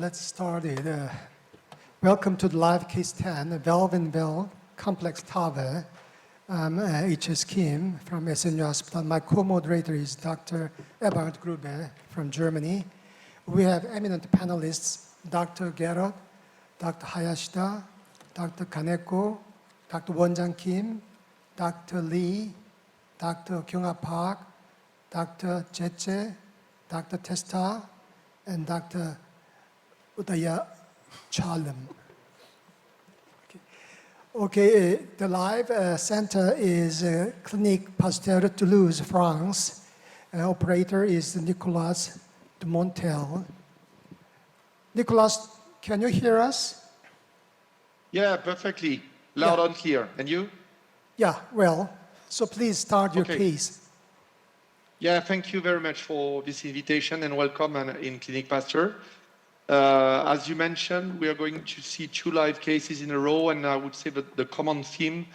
let's start it. Welcome to the live case 10, valve and valve complex TAVR. I'm H.S. Kim from SNU Hospital. My co-moderator is Dr. Eberhard Grube from Germany. We have eminent panelists, Dr. Garot, Dr. Hayashida, Dr. Kaneko, Dr. Won-Jang Kim, Dr. Lee, Dr. Kyoung-Ha Park, Dr. Tchetche, Dr. Testa, and Dr. Udayachalerm. Okay, the live center is Clinique Pasteur, Toulouse, France. Operator is Nicolas, Dumonteil. Nicolas, can you hear us? Yeah, perfectly. Loud and clear. And you? Yeah, well, so please start your case. Yeah, thank you very much for this invitation and welcome in Clinique Pasteur. As you mentioned, we are going to see 2 live cases in a row, and I would say that the common theme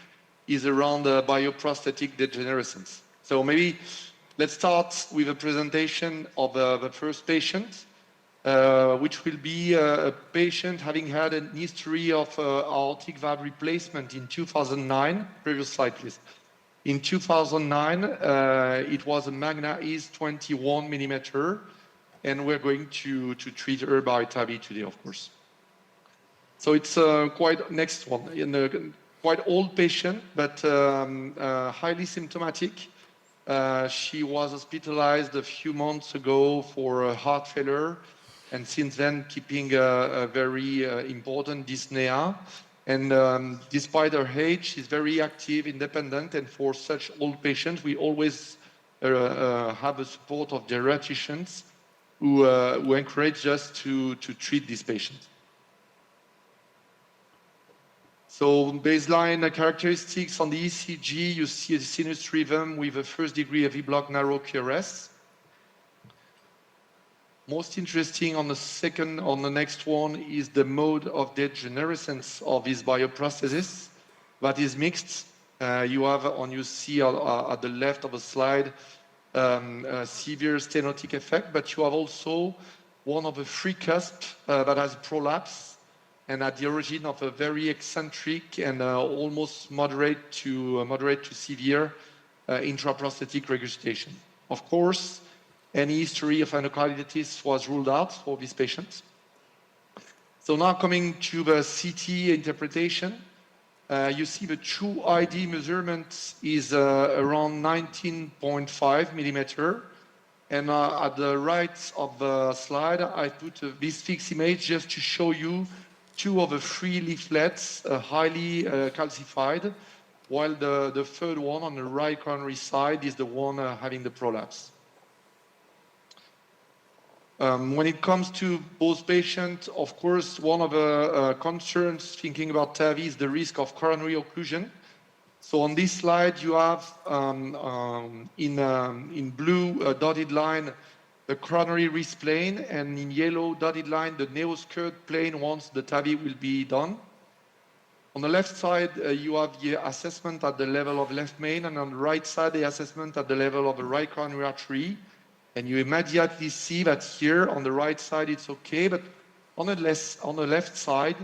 is around bioprosthetic degenerescence. So maybe let's start with a presentation of the first patient, which will be a patient having had a history of aortic valve replacement in 2009. Previous slide, please. In 2009, it was a Magna East 21 millimeter, and we're going to treat her by TAVI today, of course. So it's next one, quite old patient, but highly symptomatic. She was hospitalized a few months ago for a heart failure, and since then keeping a very important dyspnea. And despite her age, she's very active, independent, and for such old patients, we always have the support of geriatricians who encourage us to treat these patients. So baseline characteristics on the ECG, you see a sinus rhythm with a first degree AV block narrow QRS. Most interesting on the next one is the mode of degenerescence of this bioprosthesis. That is mixed. You see at the left of the slide a severe stenotic effect, but you have also one of the 3 cusps that has prolapse and at the origin of a very eccentric and almost moderate to severe intraprosthetic regurgitation. Of course, any history of endocarditis was ruled out for this patient. So now coming to the CT interpretation, you see the true ID measurement is around 19.5 millimeter. And at the right of the slide, I put this fixed image just to show you 2 of the 3 leaflets highly calcified, while the 3rd one on the right coronary side is the one having the prolapse. When it comes to both patients, of course, one of the concerns thinking about TAVI is the risk of coronary occlusion. So on this slide, you have in blue dotted line the coronary risk plane, and in yellow dotted line the neo-skirt plane once the TAVI will be done. On the left side, you have the assessment at the level of left main, and on the right side, the assessment at the level of the right coronary artery. And you immediately see that here on the right side it's okay, but on the left side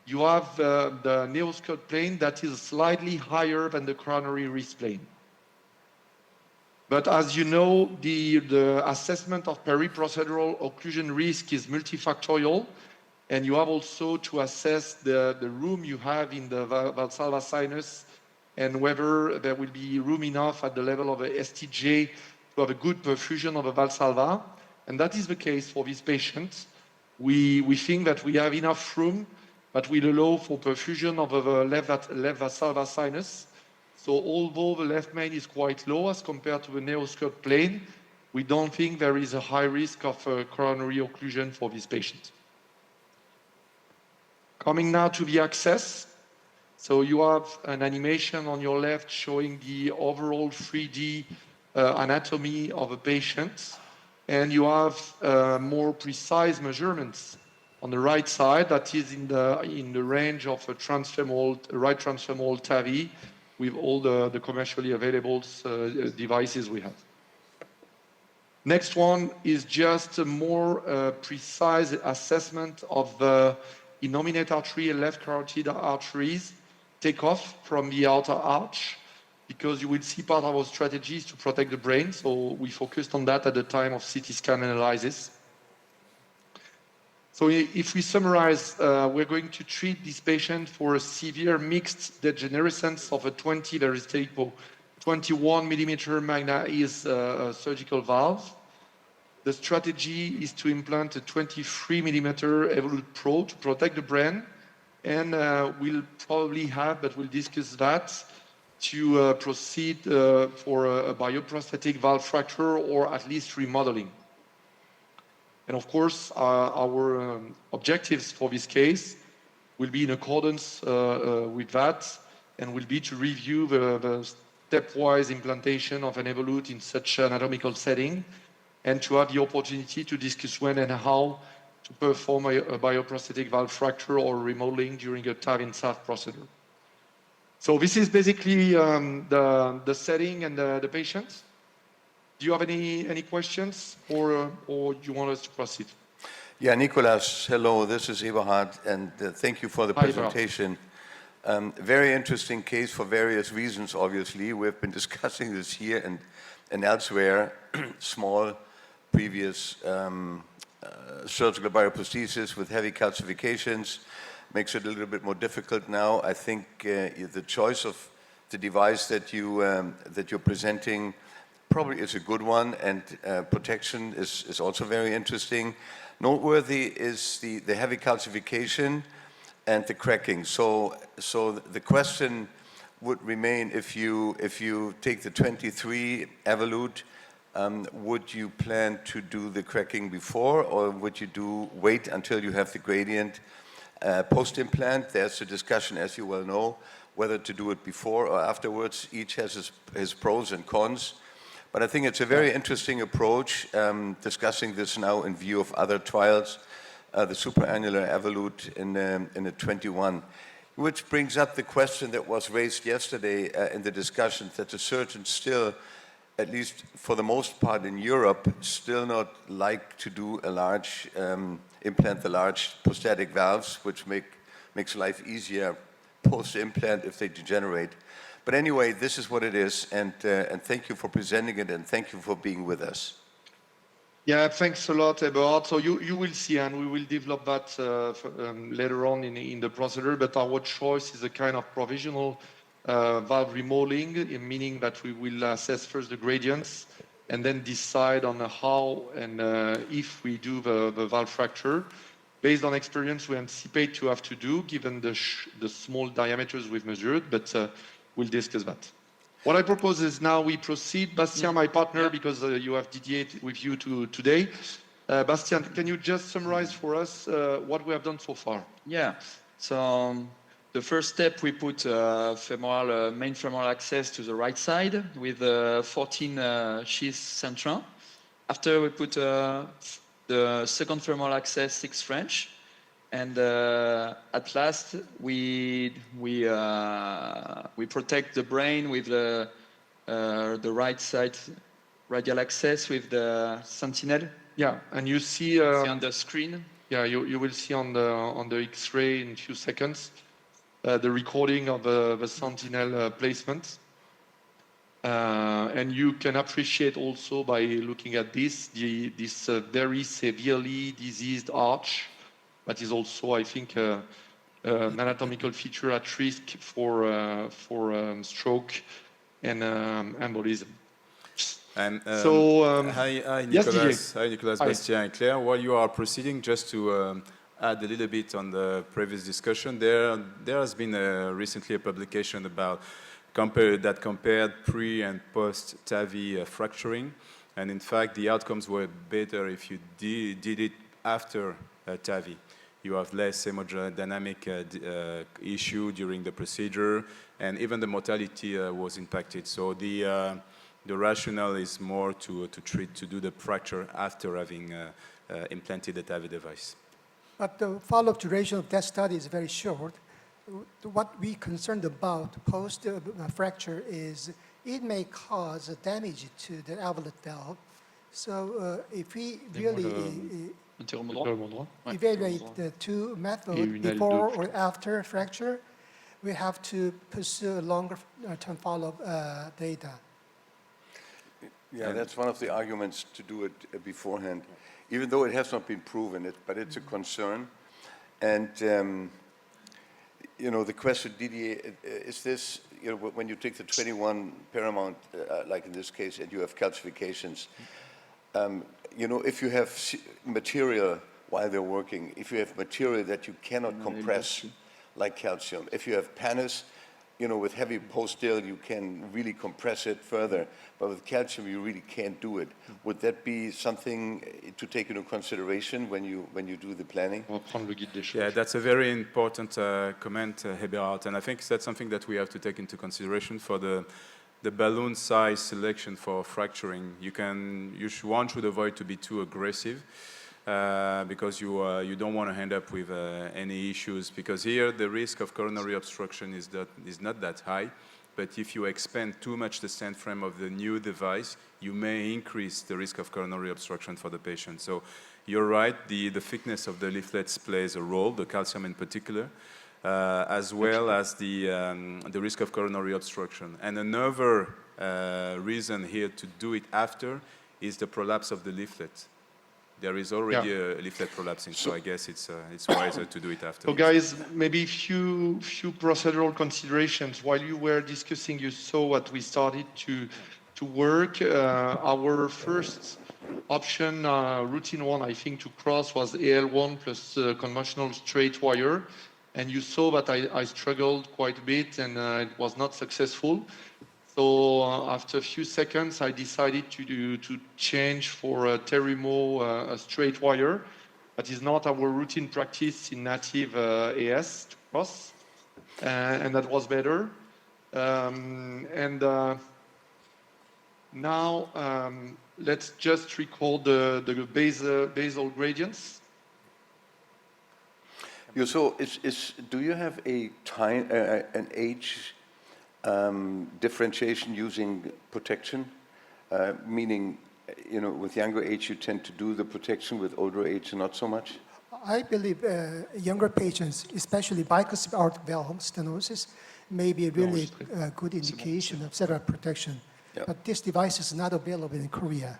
you have the neo-skirt plane that is slightly higher than the coronary risk plane. But as you know, the assessment of periprocedural occlusion risk is multifactorial, and you have also to assess the room you have in the Valsalva sinus and whether there will be room enough at the level of a STJ to have a good perfusion of a Valsalva, and that is the case for these patients. We think that we have enough room that will allow for perfusion of the left Valsalva sinus. So although the left main is quite low as compared to the neo-skirt plane, we don't think there is a high risk of coronary occlusion for these patients. Coming now to the access. So you have an animation on your left showing the overall 3D anatomy of a patient, and you have more precise measurements on the right side that is in the range of a right transfemoral TAVI with all the commercially available devices we have. Next one is just a more precise assessment of the innominate artery and left carotid arteries take off from the outer arch, because you will see part of our strategies to protect the brain. So we focused on that at the time of CT scan analysis. So if we summarize, we're going to treat this patient for a severe mixed degenerescence of a 20, there is typo, 21 millimeter magna is surgical valve. The strategy is to implant a 23 millimeter Evolute Pro to protect the brain, and we'll probably have, but we'll discuss that, to proceed for a bioprosthetic valve fracture or at least remodeling. And of course, our objectives for this case will be in accordance with that, and will be to review the stepwise implantation of an Evolute in such an anatomical setting, and to have the opportunity to discuss when and how to perform a bioprosthetic valve fracture or remodeling during a TAV in SAF procedure. So this is basically the setting and the patient. Do you have any questions, or you want us to proceed? Yeah, Nicolas, hello, this is Eberhard, and thank you for the presentation. Very interesting case for various reasons, obviously. We've been discussing this here and elsewhere. Small previous surgical bioprosthesis with heavy calcifications makes it a little bit more difficult now. I think the choice of the device that you're presenting probably is a good one, and protection is also very interesting. Noteworthy is the heavy calcification and the cracking. So the question would remain, if you take the 23 Evolute, would you plan to do the cracking before, or would you wait until you have the gradient post-implant? There's a discussion, as you well know, whether to do it before or afterwards. Each has his pros and cons. But I think it's a very interesting approach, discussing this now in view of other trials, the superannular Evolute in the 21. Which brings up the question that was raised yesterday in the discussion, that the surgeons still, at least for the most part in Europe, still not like to do a large, implant the large prosthetic valves, which makes life easier post-implant if they degenerate. But anyway, this is what it is, and thank you for presenting it, and thank you for being with us. Yeah, thanks a lot, Eberhard. So you will see, and we will develop that later on in the procedure, but our choice is a kind of provisional valve remodeling, meaning that we will assess first the gradients and then decide on how and if we do the valve fracture. Based on experience, we anticipate to have to do, given the small diameters we've measured, but we'll discuss that. What I propose is now we proceed. Bastien, my partner, because you have Didier with you today. Bastien, can you just summarize for us what we have done so far? Yeah. So the first step, we put main femoral access to the right side with 14 sheaths central. After we put the second femoral access 6 French, and at last we protect the brain with the right side radial access with the sentinel. Yeah, and you see on the screen. Yeah, you will see on the X-ray in a few seconds the recording of the sentinel placement. And you can appreciate also by looking at this very severely diseased arch, that is also, I think, an anatomical feature at risk for stroke and embolism. And so, hi, yes, Nicolas. Didier. Hi, Nicolas, Bastien, and Claire. While you are proceeding, just to add a little bit on the previous discussion, there has been recently a publication about that compared pre and post TAVI fracturing, and in fact the outcomes were better if you did it after TAVI. You have less hemodynamic issue during the procedure, and even the mortality was impacted. So the rationale is more to do the fracture after having implanted the TAVI device. But the follow-up duration of that study is very short. What we're concerned about post-fracture is it may cause damage to the alveolar valve. So if we really Antéromo droit. Ouais. evaluate the two methods, before or after fracture, we have to pursue longer term follow-up data. Yeah, that's one of the arguments to do it beforehand, even though it has not been proven, but it's a concern. And, the question, Didier, is this, when you take the 21 paramount, like in this case, and you have calcifications, if you have material while they're working, if you have material that you cannot compress, like calcium, if you have pannus, with heavy post-dil, you can really compress it further, but with calcium, you really can't do it. Would that be something to take into consideration when you do the planning? Yeah, that's a very important comment, Eberhard, and I think that's something that we have to take into consideration for the balloon size selection for fracturing. One should avoid to be too aggressive. Because you don't want to end up with any issues, because here the risk of coronary obstruction is not that high, but if you expand too much the stent frame of the new device, you may increase the risk of coronary obstruction for the patient. So you're right, the thickness of the leaflets plays a role, the calcium in particular, as well as the risk of coronary obstruction. And another reason here to do it after is the prolapse of the leaflet. There is already a leaflet prolapsing, so I guess it's wiser to do it after. So guys, maybe a few procedural considerations. While you were discussing, you saw what we started to work. Our first option, routine one, I think, to cross was AL1 plus conventional straight wire. And you saw that I struggled quite a bit and it was not successful. So after a few seconds, I decided to change for a Terimo a straight wire. That is not our routine practice in native AS to cross, and that was better. Now let's just record the basal gradients. So do you have a time, an age differentiation using protection? Meaning, with younger age you tend to do the protection, with older age not so much? I believe younger patients, especially bicuspid aortic valve stenosis, may be a really good indication of setup protection. Yeah. But this device is not available in Korea.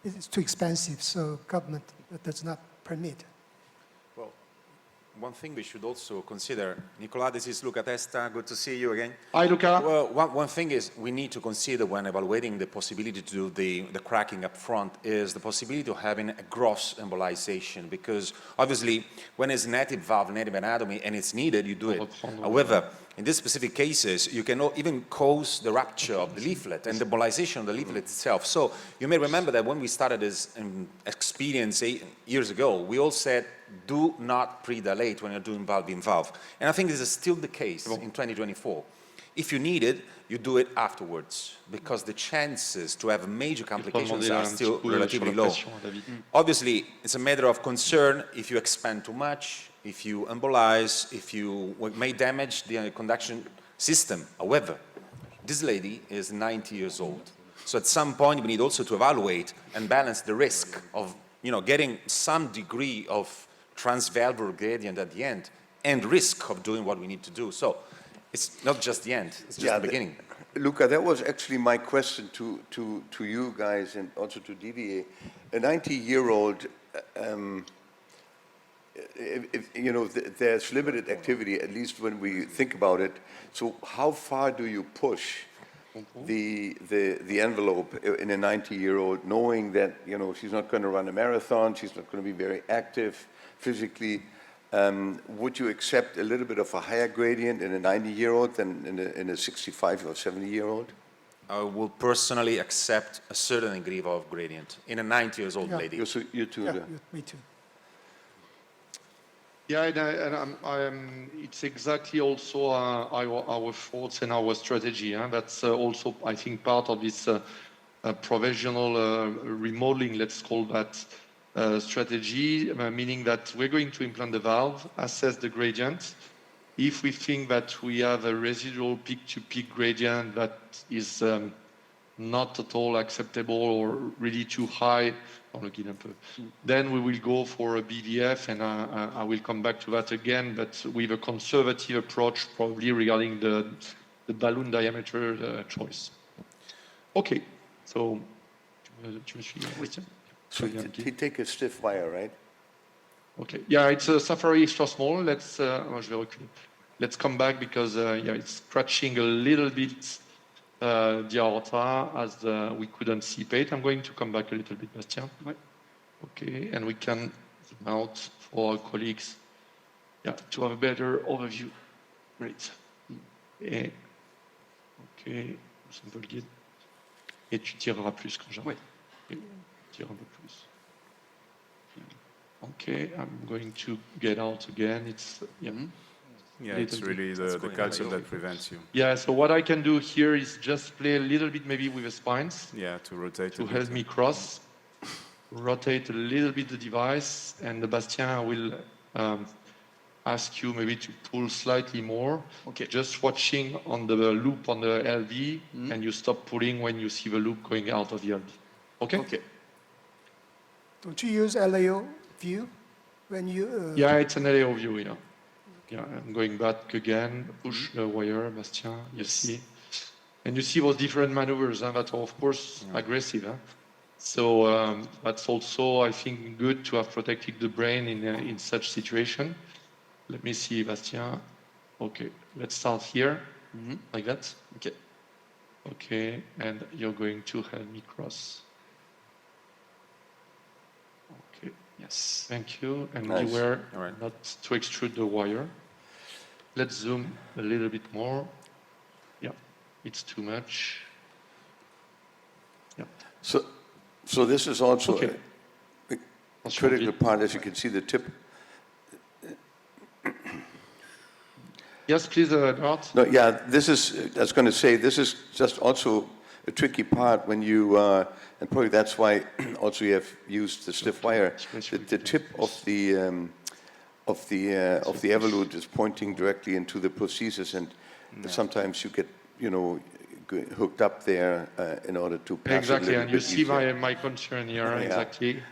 It's too expensive, so government does not permit. One thing we should also consider, Nicolas, this is Luca Testa, good to see you again. Hi, Luca. Well, one thing is we need to consider when evaluating the possibility to do the cracking up front is the possibility of having a gross embolization, because obviously when it's native valve, native anatomy, and it's needed, you do it. However, in these specific cases, you can even cause the rupture of the leaflet and the embolization of the leaflet itself. So you may remember that when we started this experience 8 years ago, we all said, do not predilate when you're doing valve-in-valve. And I think this is still the case in 2024. If you need it, you do it afterwards, because the chances to have major complications are still relatively low. Obviously, it's a matter of concern if you expand too much, if you embolize, if you may damage the conduction system. However, this lady is 90 years old. So at some point, we need also to evaluate and balance the risk of getting some degree of transvalvular gradient at the end and risk of doing what we need to do. So it's not just the end, it's just the beginning. Luca, that was actually my question to you guys and also to Didier. A 90-year-old, there's limited activity, at least when we think about it. So how far do you push the envelope in a 90-year-old, knowing that she's not going to run a marathon, she's not going to be very active physically? Would you accept a little bit of a higher gradient in a 90-year-old than in a 65 or 70-year-old? I will personally accept a certain degree of gradient in a 90-year-old lady. You too? Yeah, me too. Yeah, and it's exactly also our thoughts and our strategy. That's also, I think, part of this provisional remodeling, let's call that, strategy, meaning that we're going to implant the valve, assess the gradient. If we think that we have a residual peak-to-peak gradient that is not at all acceptable or really too high, then we will go for a BVF, and I will come back to that again, but with a conservative approach probably regarding the balloon diameter choice. Okay, so tu me suis, Christian? So he take a stiff wire, right? Okay, yeah, it's a Safari extra small. Let's let's come back because yeah, it's scratching a little bit the aorta as we couldn't see it. I'm going to come back a little bit, Bastien. Okay, and we can zoom out for our colleagues, yeah, to have a better overview. Great. Et, ok, simple guide. Et tu tireras plus quand j'arrive. Oui. Tire un peu plus. Okay, I'm going to get out again. It's Yeah, it's really the calcium that prevents you. Yeah, so what I can do here is just play a little bit maybe with the spines. Yeah, to rotate to help me cross. Rotate a little bit the device, and Bastien will ask you maybe to pull slightly more. Okay. Just watching on the loop on the LV, and you stop pulling when you see the loop going out of the LV. Okay? Okay. Don't you use LAO view when you... Yeah, it's an LAO view, yeah. Yeah, I'm going back again, push the wire, Bastien, you see. And you see those different maneuvers that are, of course, aggressive. So that's also, I think, good to have protected the brain in such situation. Let me see, Bastien. Okay, let's start here, like that. Okay. Okay, and you're going to help me cross. Okay. Yes. Thank you. And Nice. beware not to extrude the wire. Let's zoom a little bit more. Yeah, it's too much. Yeah. So this is also Okay. a critical part, as you can see, the tip. Yes, please, Garot. No, yeah, this is, I was going to say, this is just also a tricky part when you, and probably that's why also you have used the stiff wire. The tip of the evolute is pointing directly into the prosthesis, and sometimes you get, hooked up there in order to pass Exactly, it a and little you bit see easier. my concern here, Yeah. exactly.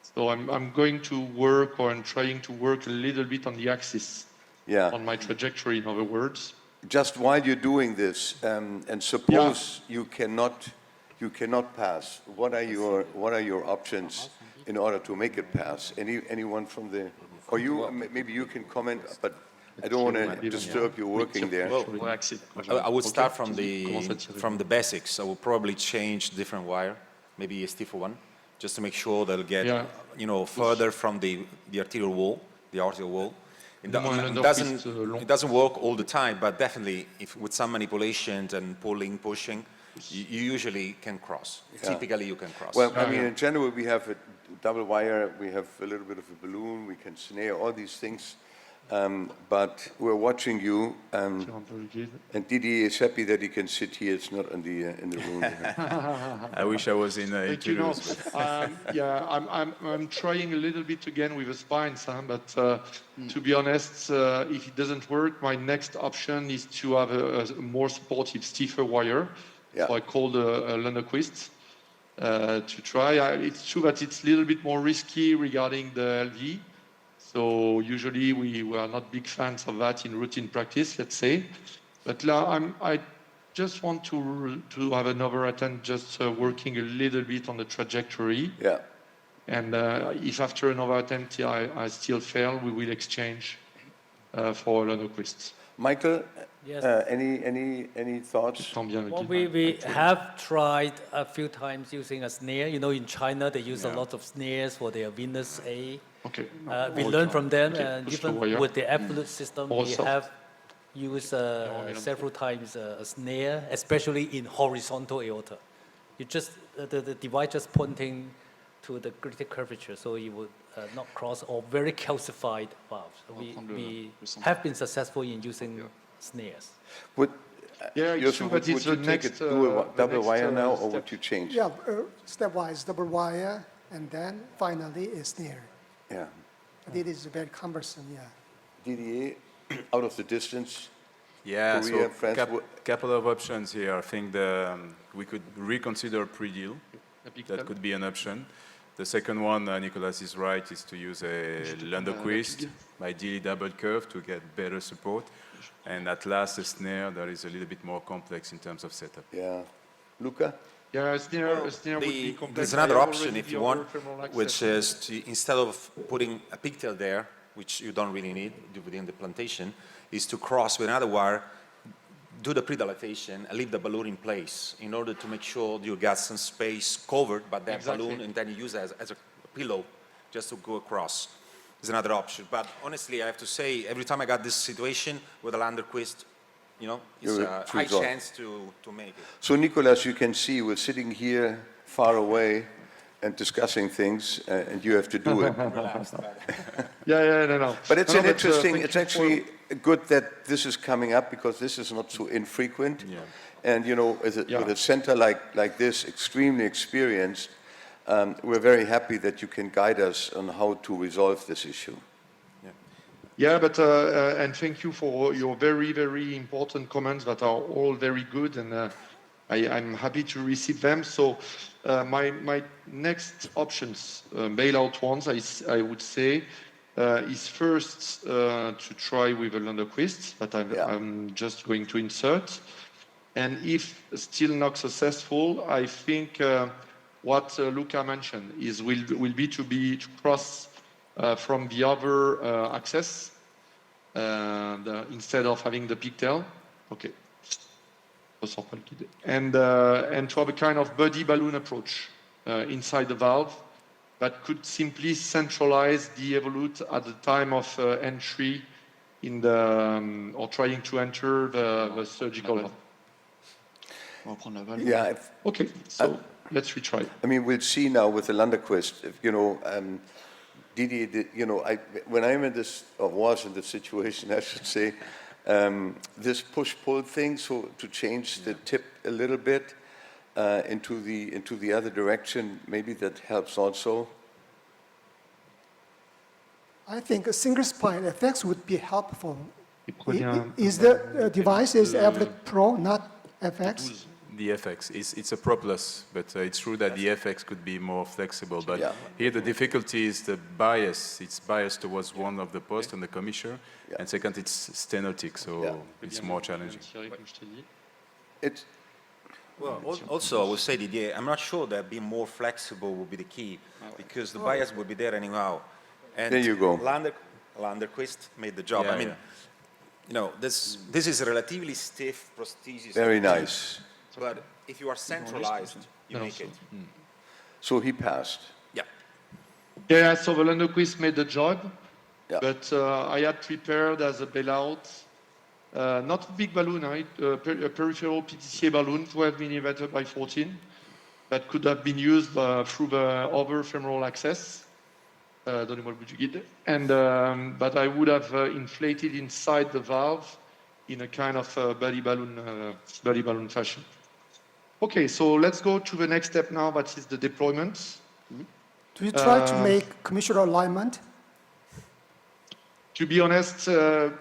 So I'm going to work, or I'm trying to work a little bit on the axis, on my trajectory, in other words. Just while you're doing this, and suppose you cannot pass, what are your options in order to make it pass? Anyone from the, or you, maybe you can comment, but I don't want to disturb you working there. Well, I would start from the basics. I would probably change different wire, maybe a stiffer one, just to make sure they'll get further from the arterial wall, the arterial wall. It doesn't work all the time, but definitely if with some manipulations and pulling, pushing, you usually can cross. Typically you can cross. Well, I mean, in general, we have a double wire, we have a little bit of a balloon, we can snare, all these things. But we're watching you, and Didier is happy that he can sit here. It's not in the room. I wish I was in Toulouse. Yeah, I'm trying a little bit again with the spines, but to be honest, if it doesn't work, my next option is to have a more supportive, stiffer wire. Yeah. So I called a Lunderquist to try. It's true that it's a little bit more risky regarding the LV. So usually we are not big fans of that in routine practice, let's say. But I just want to have another attempt, just working a little bit on the trajectory. Yeah. And if after another attempt I still fail, we will exchange for Lunderquist. Michael, yes. Any thoughts? Well, we have tried a few times using a snare. In China they use a lot of snares for their venous A. Okay. We learn from them, and even with the absolute system, we have used several times a snare, especially in horizontal aorta. You just the device just pointing to the critical curvature, so you would not cross or very calcified valves. We have been successful in using snares. Hyo-Soo, would you take it to a double wire now, or would you change? Yeah, stepwise, double wire, and then finally a snare. Yeah. But it is very cumbersome, yeah. Didier, out of the distance, Yeah, Korea, so France. couple of options here. I think we could reconsider pre-deal. That could be an option. The second one, Nicolas is right, is to use a Lunderquist, ideally double curve to get better support. And at last, a snare that is a little bit more complex in terms of setup. Yeah. Luca? Yeah, a snare would be complex. There's another option if you want, which is to, instead of putting a pigtail there, which you don't really need within the plantation, is to cross with another wire, do the pre-dilatation, and leave the balloon in place in order to make sure you got some space covered by that balloon, and then you use it as a pillow just to go across. Is another option. But honestly, I have to say, every time I got this situation with a Lunderquist, you know, it's a high chance to make it. So Nicolas, you can see we're sitting here far away and discussing things, and you have to do it. No. But it's an interesting, it's actually good that this is coming up because this is not so infrequent. Yeah. And you know, with a center like this, extremely experienced, we're very happy that you can guide us on how to resolve this issue. Yeah, but and thank you for your very, very important comments that are all very good, and I'm happy to receive them. So my next options, bailout ones, I would say, is first to try with a Lunderquist that I'm just going to insert. And if still not successful, I think what Luca mentioned is will be to cross from the other axis instead of having the pigtail. Okay. And to have a kind of body balloon approach inside the valve that could simply centralize the evolute at the time of entry in the or trying to enter the surgical valve. Yeah. Okay, so let's retry. I mean, we'll see now with the Lunderquist. If, you know, Didier, you know, when I'm in this, or was in this situation, I should say, this push-pull thing, so to change the tip a little bit into the other direction, maybe that helps also. I think a single spine FX would be helpful. Is the device is Eberhard Pro, not FX? The FX, it's a Pro Plus, but it's true that the FX could be more flexible. But here the difficulty is the bias. It's biased towards one of the posts and the commissure, and second, it's stenotic, so it's more challenging. It's well, also I would say, Didier, I'm not sure that being more flexible would be the key, because the bias would be there anyhow. And there you go. Lunderquist made the job. I mean, you know, this is a relatively stiff prosthesis. Very nice. But if you are centralized, you make it. So he passed. Yeah, so the Lunderquist made the job, but I had prepared as a bailout, not a big balloon, a peripheral PTCA balloon, 12 millimeter by 14, that could have been used through the other femoral access. And but I would have inflated inside the valve in a kind of belly balloon fashion. Okay, so let's go to the next step now, that is the deployment. Do you try to make commissural alignment? To be honest,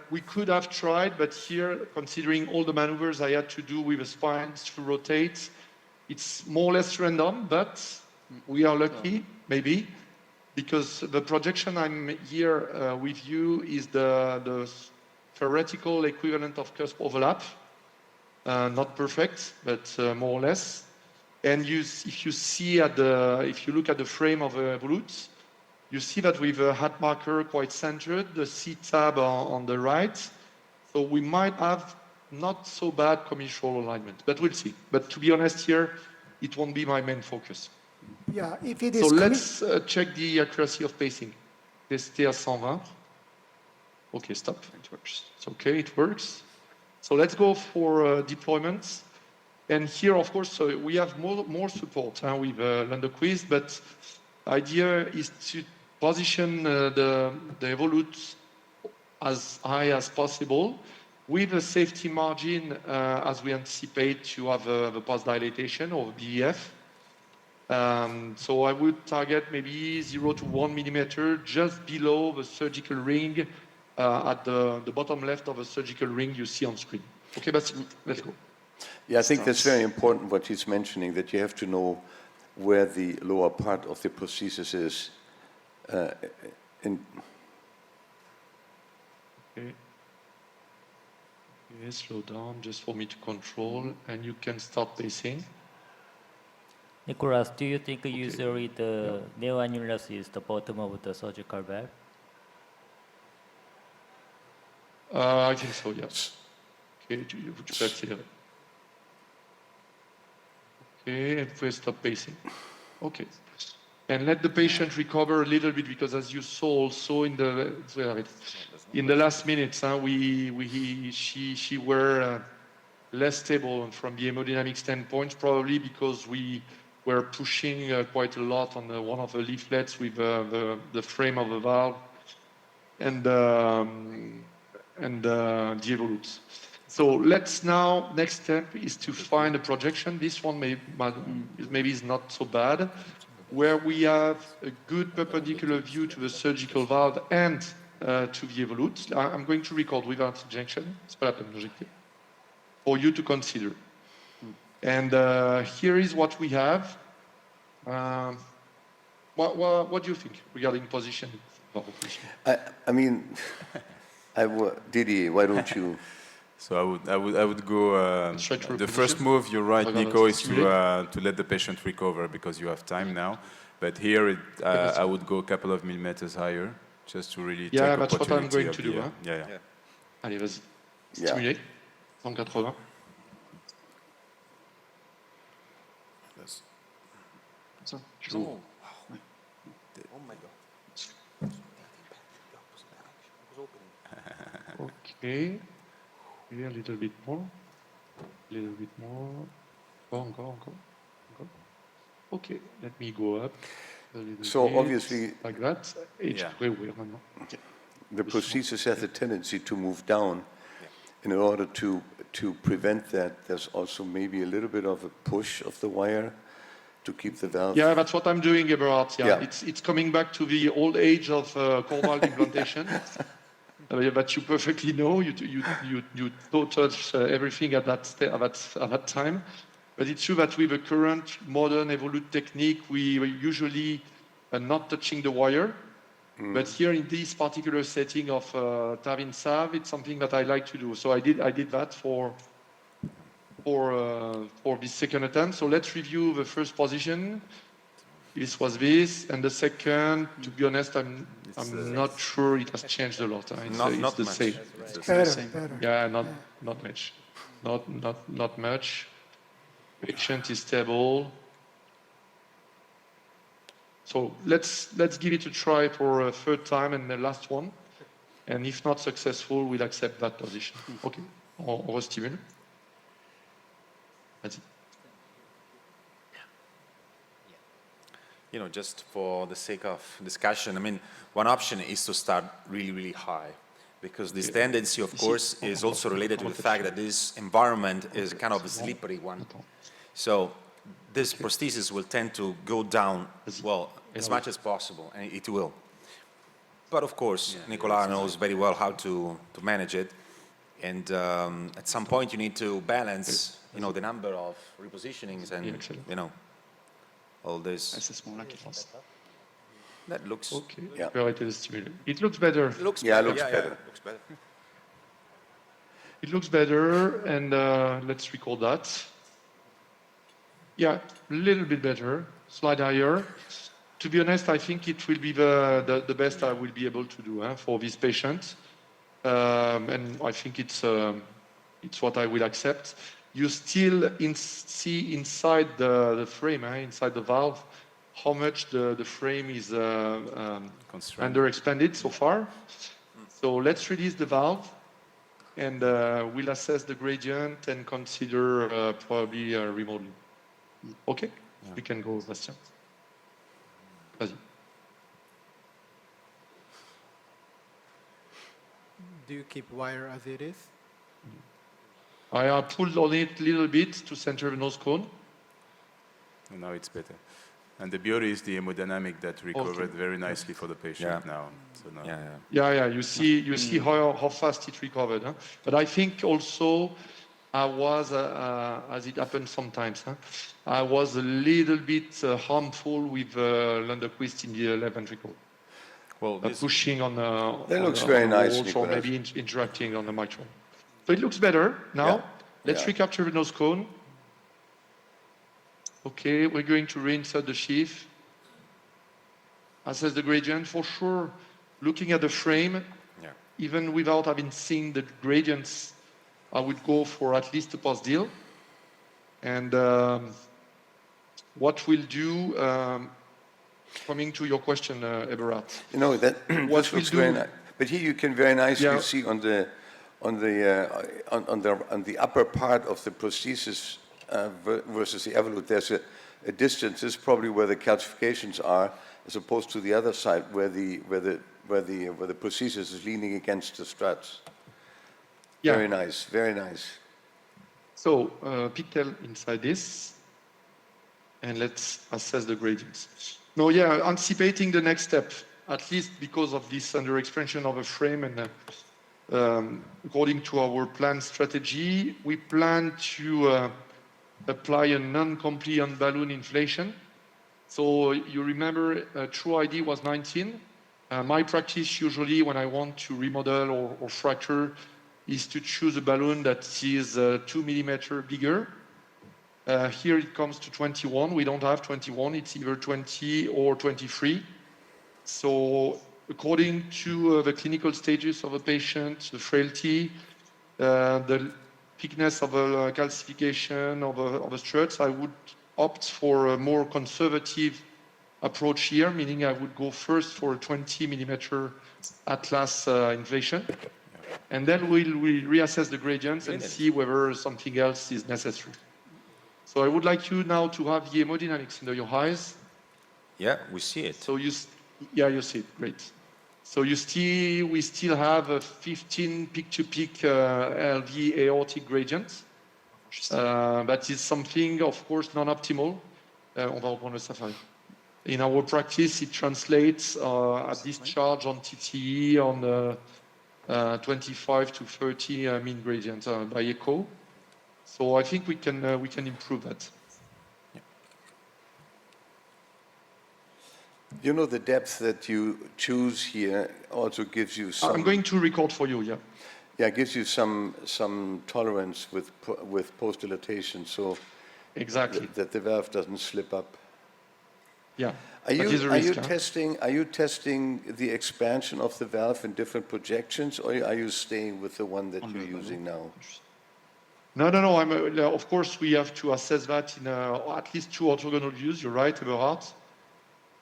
we could have tried, but here, considering all the maneuvers I had to do with the spines to rotate, it's more or less random, but we are lucky, maybe, because the projection I'm here with you is the theoretical equivalent of cusp overlap. Not perfect, but more or less. And if you look at the frame of a volute, you see that with a hat marker quite centered, the C tab on the right. So we might have not so bad commissural alignment, but we'll see. But to be honest here, it won't be my main focus. Yeah, if it is. So let's check the accuracy of pacing. Tester à 120. Okay, stop. It works. It's okay, it works. So let's go for deployments. And here, of course, we have more support with Lunderquist, but idea is to position the evolute as high as possible with a safety margin as we anticipate to have the pulse dilatation or BEF. So I would target maybe 0 to 1 millimeter just below the surgical ring at the bottom left of a surgical ring you see on screen. Okay, but let's go. Yeah, I think that's very important what he's mentioning, that you have to know where the lower part of the prosthesis is. Okay. Okay, slow down, just for me to control, and you can start pacing. Nicolas, do you think usually the neo-annulus is the bottom of the surgical valve? I think so, yes. Okay, would you accelerate? Okay, and please stop pacing. Okay. And let the patient recover a little bit, because as you saw also in the last minutes, she were less stable from the hemodynamic standpoint, probably because we were pushing quite a lot on one of the leaflets with the frame of the valve and the evolutes. So let's now, next step is to find a projection. This one maybe is not so bad, where we have a good perpendicular view to the surgical valve and to the evolute. I'm going to record without injection. C'est pas la peine d'injecter. For you to consider. And here is what we have. What do you think regarding position? I mean, Didier, why don't you? So I would go. The first move, you're right, Nico, is to let the patient recover because you have time now. But here, I would go a couple of millimeters higher, just to really take opportunity. Yeah, that's what I'm going to do. Yeah. Allez, vas-y. Stimuler. 180. Oh my God. Okay. A little bit more. A little bit more. Encore. Okay, let me go up a little So bit. obviously, Like that. Okay. The prosthesis has a tendency to move down. In order to prevent that, there's also maybe a little bit of a push of the wire to keep the valve. Yeah, that's what I'm doing, Eberhard. Yeah. It's coming back to the old age of core valve implantation. But you perfectly know, you touch everything at that time. But it's true that with the current modern evolute technique, we are usually not touching the wire. But here in this particular setting of TAVR salve, it's something that I like to do. So I did that for this second attempt. So let's review the first position. This was this, and the second. To be honest, I'm not sure it has changed a lot. It's the same. Better. Yeah, not much. Not much. Patient is stable. So let's give it a try for a third time and the last one. And if not successful, we'll accept that position. Okay. On restimule. Vas-y. You know, just for the sake of discussion, I mean, one option is to start really, really high, because this tendency, of course, is also related to the fact that this environment is kind of a slippery one. So this prosthesis will tend to go down, well, as much as possible, and it will. But of course, Nicolas knows very well how to manage it. And at some point, you need to balance, you know, the number of repositionings and, you know, all this. That looks... Okay. It looks better. It looks better. It looks better, and let's record that. Yeah, a little bit better, slide higher. To be honest, I think it will be the best I will be able to do for this patient. And I think it's what I will accept. You still see inside the frame, inside the valve, how much the frame is underexpanded so far. So let's release the valve, and we'll assess the gradient and consider probably remodeling. Okay? We can go, Bastien. Vas-y. Do you keep wire as it is? I pulled on it a little bit to center the nose cone. And now it's better. And the beauty is the hemodynamic that recovered very nicely for the patient now. So now. You see how fast it recovered. Huh? But I think also I was, as it happens sometimes, I was a little bit harmful with Lunderquist in the left ventricle. Well, pushing on the That looks very nice, walls, or Nicolas. maybe interacting on the mitral. So it looks better now. Yeah. Let's recapture the nose cone. Okay, we're going to reinsert the sheath. Assess the gradient. For sure, looking at the frame, even without having seen the gradients, I would go for at least a post deal. And what we'll do, coming to your question, Eberhard. You know, that this looks very nice. But here you can very nicely see on the upper part of the prosthesis versus the evolute, there's a distance. This is probably where the calcifications are, as opposed to the other side where the prosthesis is leaning against the struts. Yeah. Very nice, very nice. So pigtail inside this, and let's assess the gradients. No, anticipating the next step, at least because of this underexpansion of a frame, and according to our planned strategy, we plan to apply a non-compliant balloon inflation. So you remember, true ID was 19. My practice usually when I want to remodel or fracture is to choose a balloon that is 2 millimeter bigger. Here it comes to 21. We don't have 21. It's either 20 or 23. So according to the clinical stages of a patient, the frailty, the thickness of a calcification of a struts, I would opt for a more conservative approach here, meaning I would go first for a 20 millimeter Atlas inflation. And then we'll reassess the gradients and see whether something else is necessary. So I would like you now to have the hemodynamics under your eyes. Yeah, we see it. So you see it, great. So we still have a 15 peak-to-peak LV aortic gradient. That is something, of course, non-optimal. On va reprendre le Safari. In our practice, it translates at discharge on TTE on 25 to 30 mean gradient by echo. So I think we can improve that. You know, the depth that you choose here also gives you some... I'm going to record for you, yeah. Yeah, it gives you some tolerance with post-dilatation, so exactly that the valve doesn't slip up. Yeah. Are you testing the expansion of the valve in different projections, or are you staying with the one that you're using now? No. Of course, we have to assess that in at least 2 orthogonal views. You're right, Eberhard.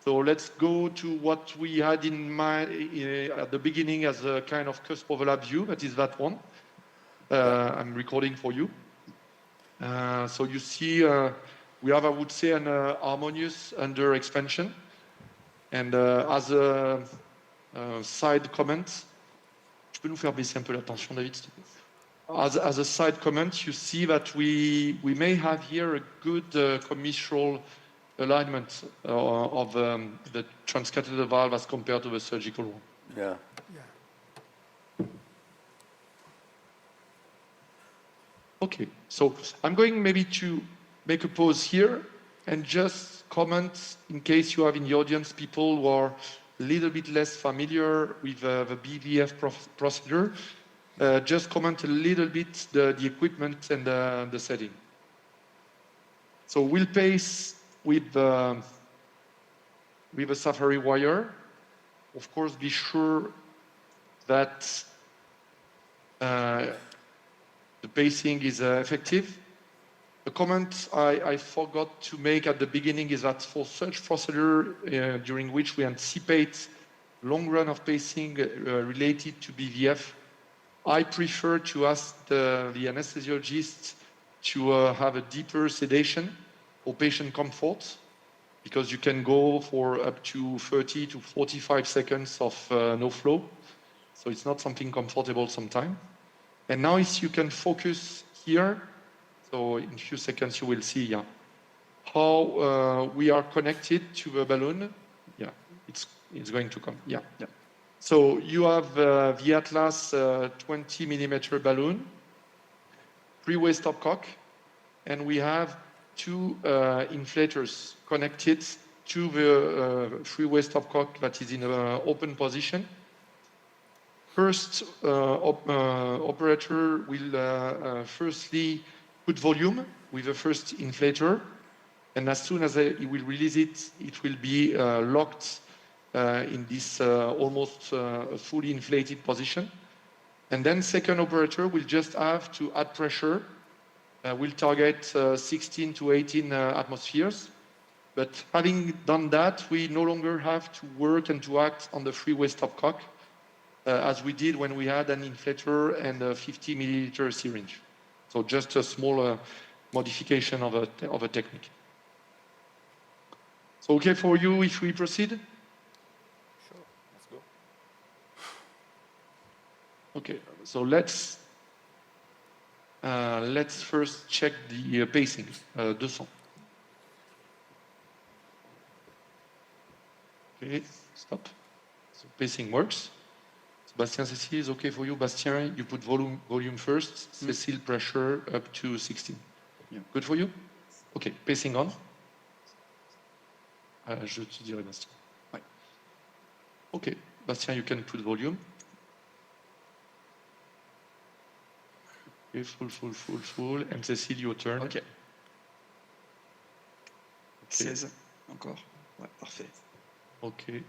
So let's go to what we had in mind at the beginning as a kind of cusp overlap view. That is that one. I'm recording for you. So you see, we have, I would say, an harmonious under expansion. And as a side comment, tu peux nous faire baisser un peu la tension, David, s'il te plaît? As a side comment, you see that we may have here a good commissural alignment of the transcatheter valve as compared to the surgical one. Yeah. Okay, so I'm going maybe to make a pause here and just comment in case you have in the audience people who are a little bit less familiar with the BVF procedure. Just comment a little bit the equipment and the setting. So we'll pace with a Safari wire. Of course, be sure that the pacing is effective. A comment I forgot to make at the beginning is that for such procedure during which we anticipate long run of pacing related to BVF, I prefer to ask the anesthesiologist to have a deeper sedation for patient comfort, because you can go for up to 30 to 45 seconds of no flow. So it's not something comfortable sometimes. And now if you can focus here, so in a few seconds you will see how we are connected to the balloon. Yeah, it's going to come. Yeah. So you have the Atlas 20 millimeter balloon. three-way stopcock, and we have two inflators connected to the three-way stopcock that is in an open position. First, operator will firstly put volume with the first inflator, and as soon as he will release it, it will be locked in this almost fully inflated position. And then second operator will just have to add pressure. We'll target 16 to 18 atmospheres. But having done that, we no longer have to work and to act on the three-way stopcock, as we did when we had an inflator and a 50 milliliter syringe. So just a small modification of a technique. So okay for you if we proceed? Sure, let's go. Okay, so let's first check the pacing, 200. Okay, stop. So pacing works. Bastien, Cécile is okay for you. Bastien, you put volume first. Cécile, pressure up to 16. Yeah. Good for you? Okay, pacing on. Je te dirai, Bastien. Ouais. Okay, Bastien, you can put volume. Okay, full. And Cécile, your turn. Ok. 16, encore. Ouais, parfait. Okay,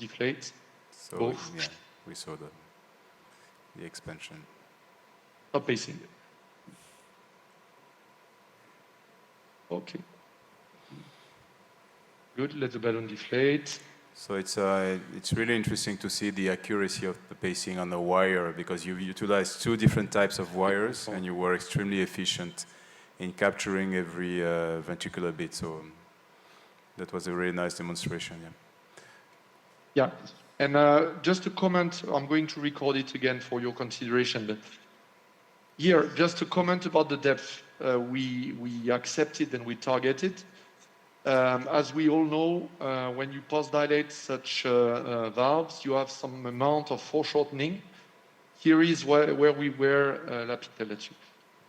deflate. So Both. yeah, we saw the expansion. Stop pacing. Okay. Good, let the balloon deflate. So it's really interesting to see the accuracy of the pacing on the wire, because you utilize two different types of wires and you were extremely efficient in capturing every ventricular beat. So that was a really nice demonstration. Yeah, and just to comment, I'm going to record it again for your consideration. But here, just to comment about the depth, we accepted and we targeted. As we all know, when you post-dilate such valves, you have some amount of foreshortening. Here is where we were,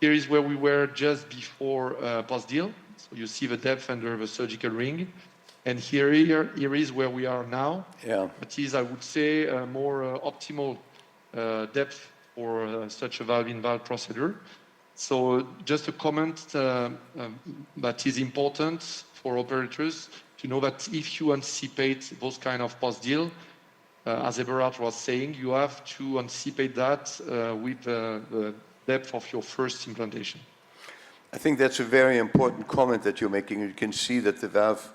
here is where we were just before post-deal. So you see the depth under the surgical ring. And here is where we are now. Yeah. That is, I would say, a more optimal depth for such a valve-in-valve procedure. So just a comment that is important for operators to know that if you anticipate those kind of post-deal, as Eberhard was saying, you have to anticipate that with the depth of your first implantation. I think that's a very important comment that you're making. You can see that the valve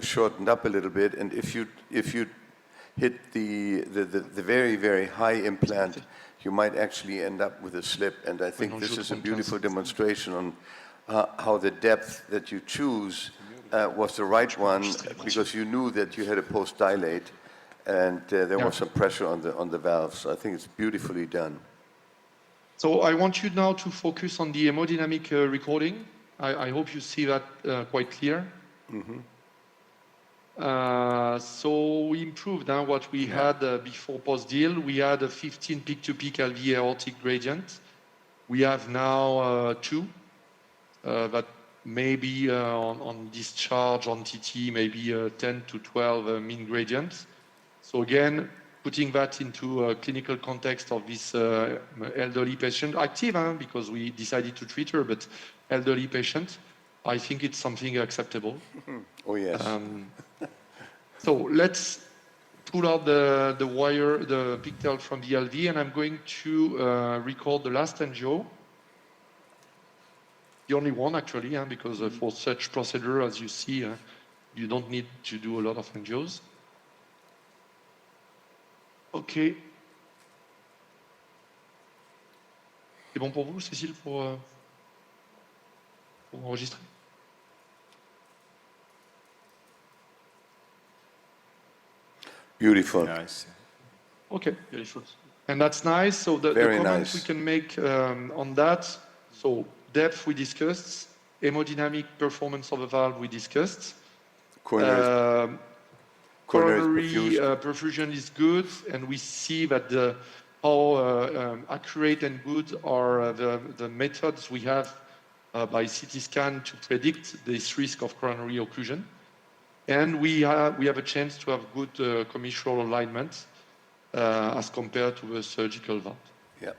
shortened up a little bit, and if you hit the very, very high implant, you might actually end up with a slip. And I think this is a beautiful demonstration on how the depth that you choose was the right one, because you knew that you had a post-dilate, and there was some pressure on the valves. So I think it's beautifully done. So I want you now to focus on the hemodynamic recording. I hope you see that quite clear. Mm-hmm. So we improved what we had before post-deal. We had a 15 peak-to-peak LV aortic gradient. We have now 2, but maybe on discharge, on TT, maybe 10 to 12 mean gradients. So again, putting that into a clinical context of this elderly patient, active, because we decided to treat her, but elderly patient, I think it's something acceptable. Oh, yes. So let's pull out the wire, the pigtail from the LV, and I'm going to record the last angio. The only one, actually, because for such procedure, as you see, you don't need to do a lot of angios. OK. C'est bon pour vous, Cécile, pour enregistrer? Beautiful. Nice. Okay, beautiful. And that's nice. So the comment we can make on that, so depth we discussed, hemodynamic performance of a valve we discussed. Coronary perfusion is good, and we see that the how accurate and good are the methods we have by CT scan to predict this risk of coronary occlusion. And we have a chance to have good commissural alignment as compared to the surgical valve. Yeah.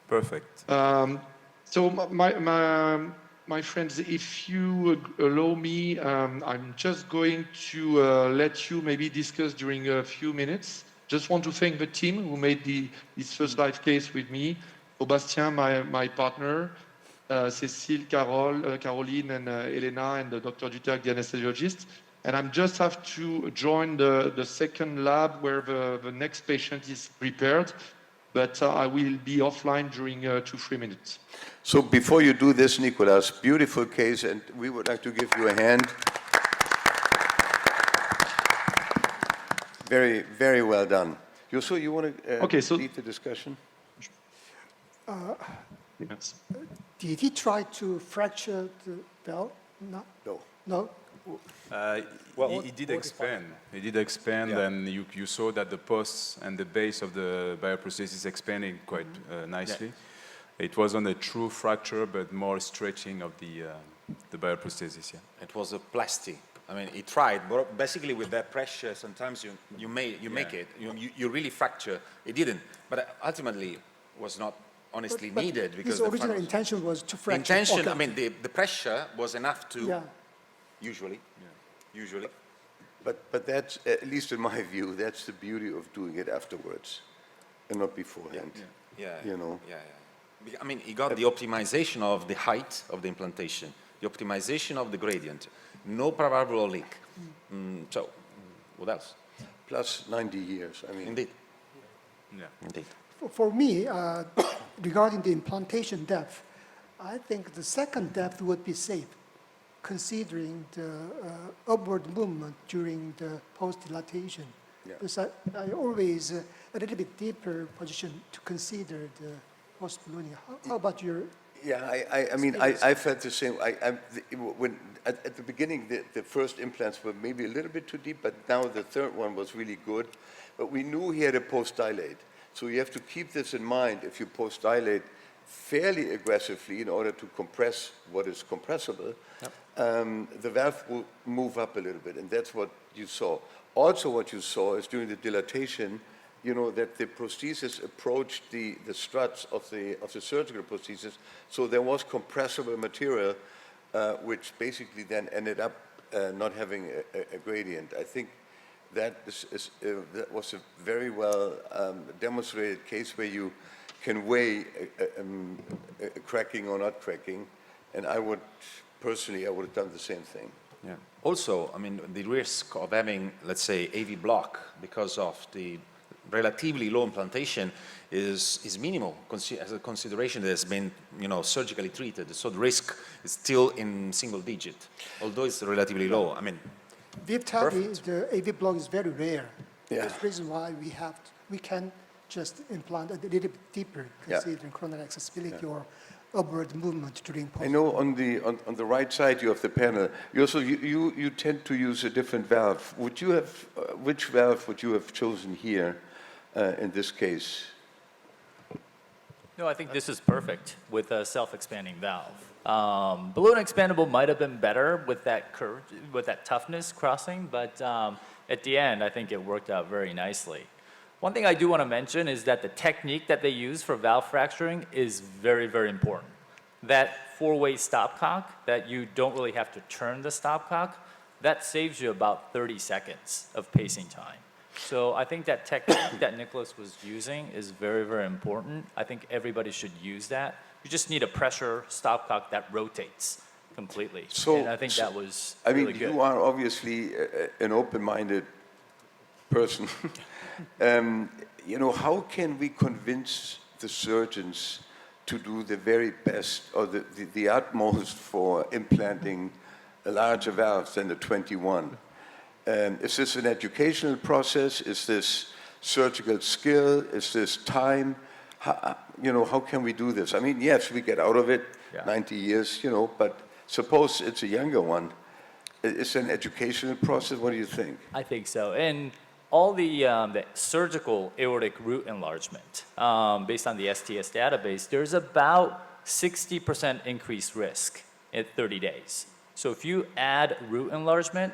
Perfect. So my friends, if you allow me, I'm just going to let you maybe discuss during a few minutes. Just want to thank the team who made this first live case with me. Bastien, my partner, Cécile, Caroline, and Elena, and Dr. Duterk, the anesthesiologist. And I just have to join the second lab where the next patient is prepared. But I will be offline during 2-3 minutes. So before you do this, Nicolas, beautiful case, and we would like to give you a hand. Very, very well done. Hyo-Soo, you want to lead the discussion? Yes. Did he try to fracture the valve? No. No. No. He did expand. He did expand, and you saw that the posts and the base of the bioprosthesis expanding quite nicely. Yeah. It wasn't a true fracture, but more stretching of the bioprosthesis. Yeah. It was a plastic. I mean, he tried, but basically with that pressure, sometimes you make it. You really fracture. It didn't, but ultimately was not honestly needed because his original intention was to fracture. The intention, I mean, the pressure was enough to. Usually. But that's, at least in my view, that's the beauty of doing it afterwards and not beforehand. You know. I mean, he got the optimization of the height of the implantation, the optimization of the gradient, no probable leak. So, what else? Plus 90 years, I mean. Indeed. Yeah. Indeed. For me, regarding the implantation depth, I think the second depth would be safe, considering the upward movement during the post-dilatation. Because I always a little bit deeper position to consider the post-ballooning. How about your? Yeah, I mean, I felt the same. When at the beginning, the first implants were maybe a little bit too deep, but now the third one was really good. But we knew he had a post-dilate. So you have to keep this in mind if you post-dilate fairly aggressively in order to compress what is compressible. The valve will move up a little bit, and that's what you saw. Also what you saw is during the dilatation, you know, that the prosthesis approached the struts of the surgical prosthesis, so there was compressible material, which basically then ended up not having a gradient. I think that that was a very well demonstrated case where you can weigh a cracking or not cracking, and I would have done the same thing. Yeah. Also, I mean, the risk of having, let's say, AV block because of the relatively low implantation is minimal as a consideration that has been, you know, surgically treated. So the risk is still in single digit, although it's relatively low. I mean, with TAVI, the AV block is very rare. Yeah. That's the reason why we can just implant a little bit deeper, considering coronary accessibility or upward movement during post. I know on the right side you have the panel. You tend to use a different valve. Would you have which valve would you have chosen here in this case? No, I think this is perfect with a self-expanding valve. Balloon expandable might have been better with that curve, with that toughness crossing, but at the end, I think it worked out very nicely. One thing I do want to mention is that the technique that they use for valve fracturing is very, very important. That four-way stopcock, that you don't really have to turn the stopcock, that saves you about 30 seconds of pacing time. So I think that technique that Nicolas was using is very, very important. I think everybody should use that. You just need a pressure stopcock that rotates completely. So, and I think that was I mean, really good. you are obviously an open-minded person. You know, how can we convince the surgeons to do the very best or the utmost for implanting a larger valve than the 21? Is this an educational process? Is this surgical skill? Is this time? How can we do this? I mean, yes, we get out of it 90 years, but suppose it's a younger one. Is it an educational process? What do you think? I think so. And all the surgical aortic root enlargement, based on the STS database, there's about 60% increased risk at 30 days. So if you add root enlargement,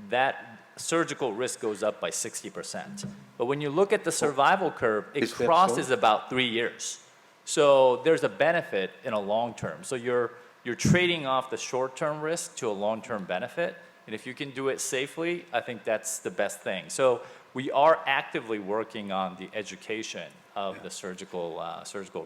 that surgical risk goes up by 60%. But when you look at the survival curve, it crosses about 3 years. So there's a benefit in a long term. So you're trading off the short-term risk to a long-term benefit. And if you can do it safely, I think that's the best thing. So we are actively working on the education of the surgical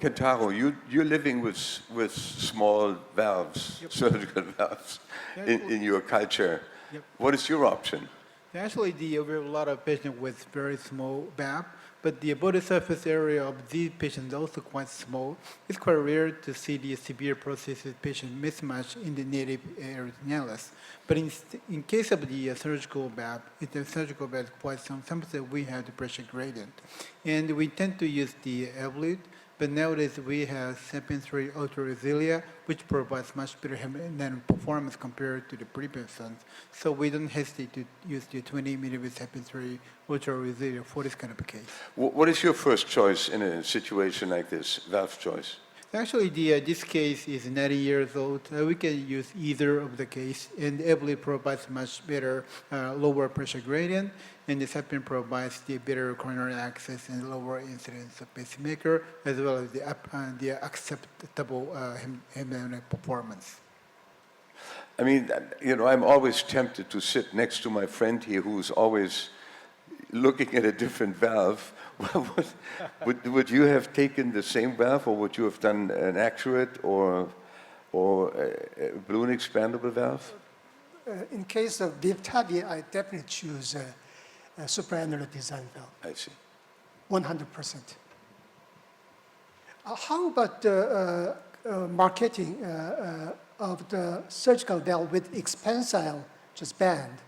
Kentaro, you're living with small valves, surgical valves, in your culture. Yep. What is your option? Actually, we have a lot of patients with very small valve, but the body surface area of these patients is also quite small. It's quite rare to see the severe prosthesis patient mismatch in the native areolas. But in case of the surgical valve, the surgical valve is quite sometimes we have the pressure gradient. And we tend to use the Eberhard, but nowadays we have Sapien 3 Ultra Resilia, which provides much better hemodynamic performance compared to the previous ones. So we don't hesitate to use the 20 mm Sapien 3 Ultra Resilia for this kind of a case. What is your first choice in a situation like this, valve choice? Actually, this case is 90 years old. We can use either of the case, and Eberhard provides much better lower pressure gradient, and the Sapien provides the better coronary access and lower incidence of pacemaker, as well as the acceptable hemodynamic performance. I mean, you know, I'm always tempted to sit next to my friend here who's always looking at a different valve. Would you have taken the same valve, or would you have done an actuate or a balloon expandable valve? In case of TAVR, I definitely choose a supraannular design valve. I see. 100%. How about the marketing of the surgical valve with expansile, just band?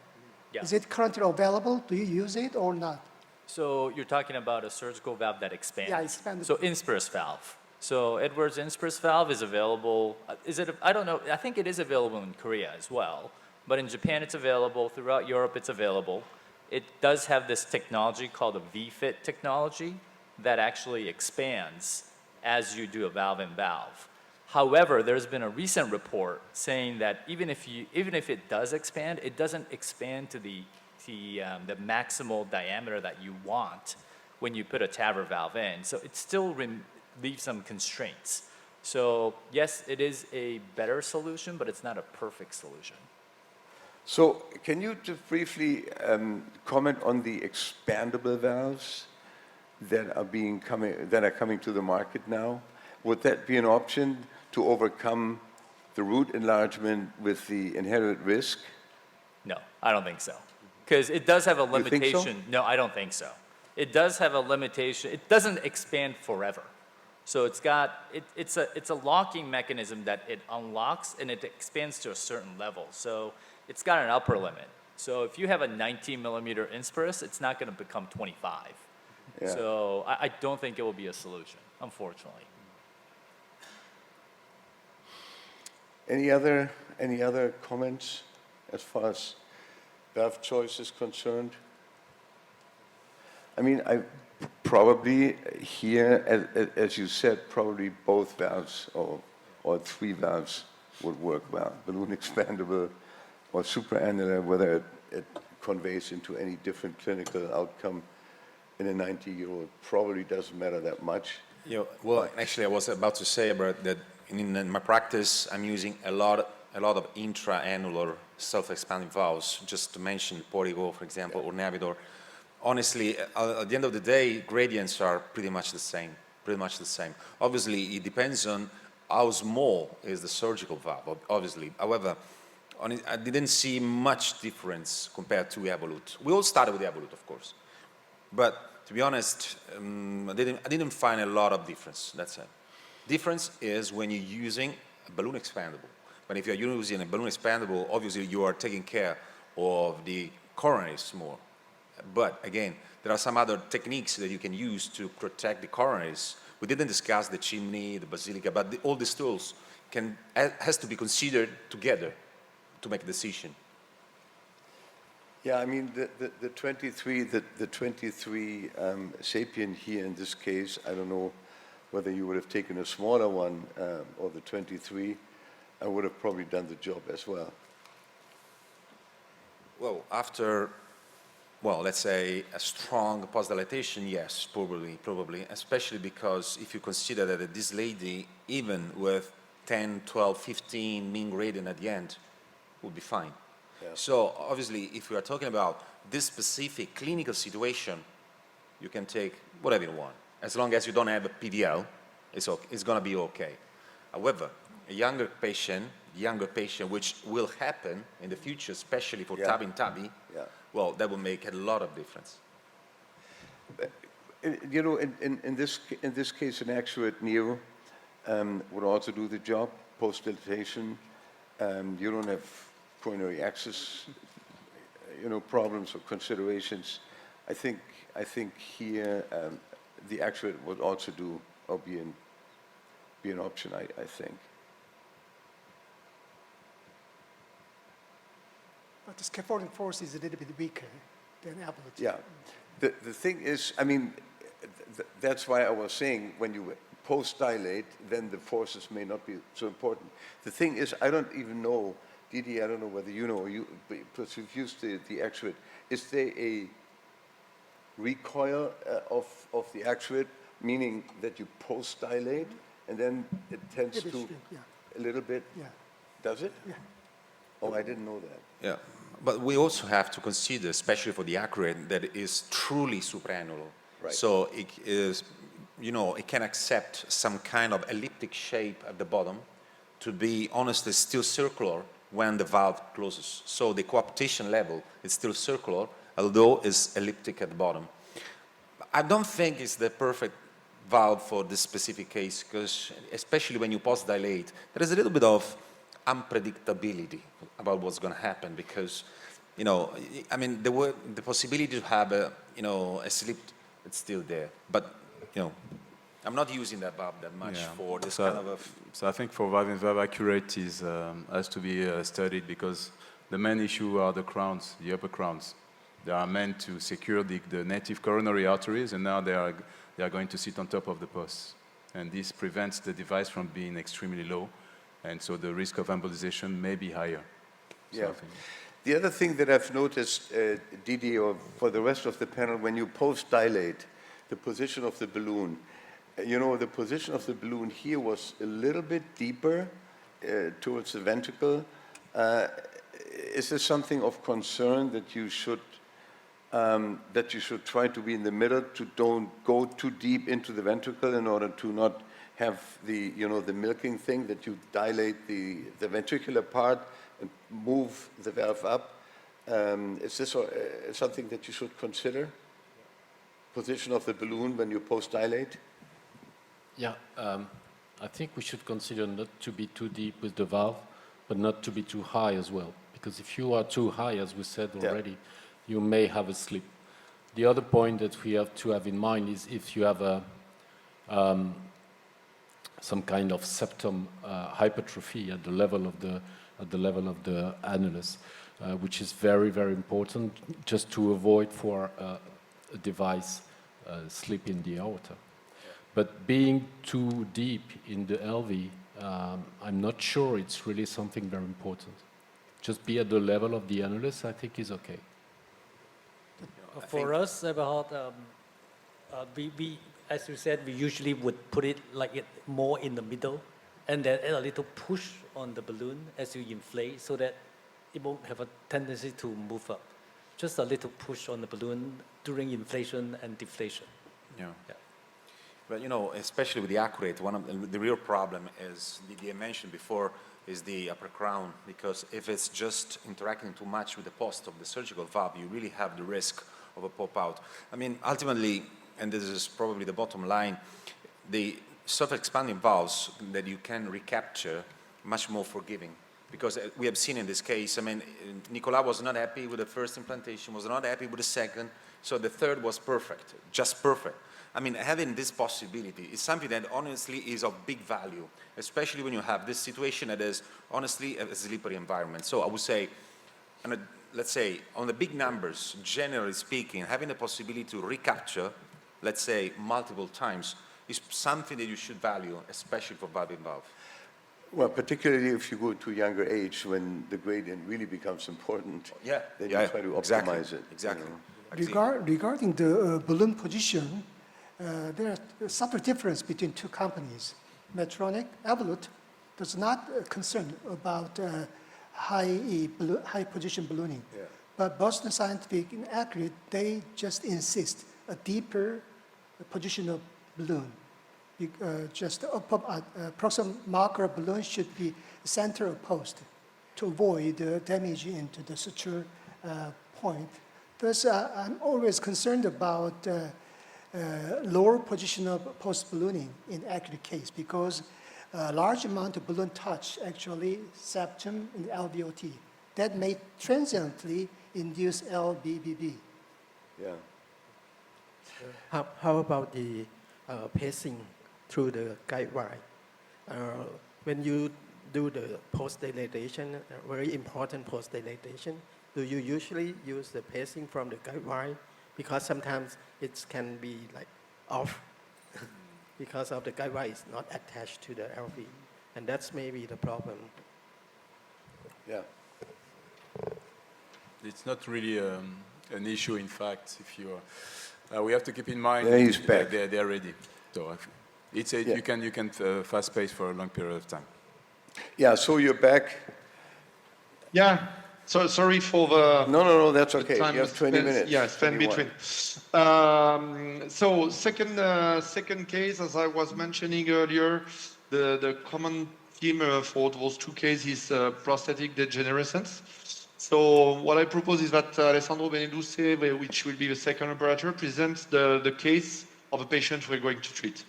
Yeah. Is it currently available? Do you use it or not? So you're talking about a surgical valve that expands. Yeah, expandable. So Inspiris valve. So Edwards Inspiris valve is available. I don't know. I think it is available in Korea as well. But in Japan, it's available. Throughout Europe, it's available. It does have this technology called a V-fit technology that actually expands as you do a valve-in-valve. However, there's been a recent report saying that even if it does expand, it doesn't expand to the maximal diameter that you want when you put a TAVR valve in. So it still leaves some constraints. So yes, it is a better solution, but it's not a perfect solution. So can you just briefly comment on the expandable valves that are coming to the market now? Would that be an option to overcome the root enlargement with the inherent risk? No, I don't think so. Because it does have a limitation. You think so? No, I don't think so. It does have a limitation. It doesn't expand forever. So it's a locking mechanism that it unlocks and it expands to a certain level. So it's got an upper limit. So if you have a 19 millimeter Inspiris, it's not going to become 25. Yeah. So I don't think it will be a solution, unfortunately. Any other comments as far as valve choice is concerned? I mean, I probably here, as you said, probably both valves or three valves would work well. Balloon expandable or supraannular, whether it conveys into any different clinical outcome in a 90-year-old probably doesn't matter that much. Yeah, well, actually, I was about to say about that. In my practice, I'm using a lot of intra-annular self-expanding valves, just to mention Porigo, for example, or Navidor. Honestly, at the end of the day, gradients are pretty much the same. Obviously, it depends on how small is the surgical valve, obviously. However, I didn't see much difference compared to Eberhard. We all started with Eberhard, of course. But to be honest, I didn't find a lot of difference, that's it. Difference is when you're using a balloon expandable. But if you're using a balloon expandable, obviously you are taking care of the coronaries more. But again, there are some other techniques that you can use to protect the coronaries. We didn't discuss the chimney, the basilica, but all these tools has to be considered together to make a decision. Yeah, I mean, the 23 sapien here in this case, I don't know whether you would have taken a smaller one or the 23, I would have probably done the job as well. Well, after, well, let's say a strong post-dilatation, yes, probably, especially because if you consider that this lady, even with 10, 12, 15 mean gradient at the end, would be fine. Yeah. So obviously, if we are talking about this specific clinical situation, you can take whatever you want. As long as you don't have a PDL, it's going to be okay. However, a younger patient, which will happen in the future, especially for TAVI and TAVI, well, that will make a lot of difference. You know, in this case, an actuate neo would also do the job, post-dilatation. You don't have coronary access, you know, problems or considerations. I think here the actuate would also do or be an option. I think. But the scaffolding force is a little bit weaker than ablative. Yeah, the thing is, I mean, that's why I was saying when you post-dilate, then the forces may not be so important. The thing is, I don't even know, Didier, I don't know whether you know, because you've used the actuate, is there a recoil of the actuate, meaning that you post-dilate, and then it tends to a little bit? Yeah. Does it? Yeah. Oh, I didn't know that. Yeah, but we also have to consider, especially for the accurate, that it is truly supraannular. Right. So it is, you know, it can accept some kind of elliptic shape at the bottom to be honestly still circular when the valve closes. So the coaptation level is still circular, although it's elliptic at the bottom. I don't think it's the perfect valve for this specific case, because especially when you post-dilate, there is a little bit of unpredictability about what's going to happen, because, you know, I mean, the possibility to have a, you know, a slip, it's still there. But, you know, I'm not using that valve that much for this kind of a... So I think for valve accurate is has to be studied, because the main issue are the crowns, the upper crowns. They are meant to secure the native coronary arteries, and now they are going to sit on top of the posts. And this prevents the device from being extremely low, and so the risk of embolization may be higher. Yeah. The other thing that I've noticed, Didier, or for the rest of the panel, when you post-dilate, the position of the balloon, you know, the position of the balloon here was a little bit deeper towards the ventricle. Is this something of concern that you should try to be in the middle, to don't go too deep into the ventricle in order to not have the, you know, the milking thing, that you dilate the ventricular part and move the valve up? Is this something that you should consider? Position of the balloon when you post-dilate? Yeah, I think we should consider not to be too deep with the valve, but not to be too high as well. Because if you are too high, as we said already, you may have a slip. The other point that we have to have in mind is if you have some kind of septum hypertrophy at the level of the annulus, which is very, very important, just to avoid for a device slip in the aorta. But being too deep in the LV, I'm not sure it's really something very important. Just be at the level of the annulus, I think, is okay. For us, Eberhard, we, as you said, we usually would put it like it more in the middle, and then add a little push on the balloon as you inflate, so that it won't have a tendency to move up. Just a little push on the balloon during inflation and deflation. Yeah. But, you know, especially with the accurate, one of the real problem is, Didier mentioned before, is the upper crown, because if it's just interacting too much with the post of the surgical valve, you really have the risk of a pop-out. I mean, ultimately, and this is probably the bottom line, the self-expanding valves that you can recapture much more forgiving. Because we have seen in this case, I mean, Nicolas was not happy with the first implantation, was not happy with the second, so the third was perfect, just perfect. I mean, having this possibility is something that honestly is of big value, especially when you have this situation that is honestly a slippery environment. So I would say, let's say, on the big numbers, generally speaking, having the possibility to recapture, let's say, multiple times, is something that you should value, especially for valve-in-valve. Well, particularly if you go to a younger age when the gradient really becomes important, then you try to optimize it. Exactly. Regarding the balloon position, there are subtle difference between two companies. Medtronic, Evolut, does not concern about high position ballooning. But Boston Scientific and Accurate, they just insist a deeper position of balloon. Just approximate marker of balloon should be center of post to avoid damage into the suture point. Thus, I'm always concerned about lower position of post ballooning in accurate case because a large amount of balloon touch actually septum and LVOT. That may transiently induce LBBB. Yeah. How about the pacing through the guide wire? When you do the post-dilatation, very important post-dilatation, do you usually use the pacing from the guide wire? Because sometimes it can be like off because of the guide wire is not attached to the LV. And that's maybe the problem. Yeah. It's not really an issue, in fact, if you we have to keep in mind he's back. that they're ready. So it's you can fast pace for a long period of time. Yeah, so you're back. Yeah, so sorry for the... No, that's okay. You have 20 minutes. Yeah, spend between. So second case, as I was mentioning earlier, the common theme for those two cases is prosthetic degenerescence. So what I propose is that Alessandro Beneduce, which will be the second operator, presents the case of a patient we're going to treat.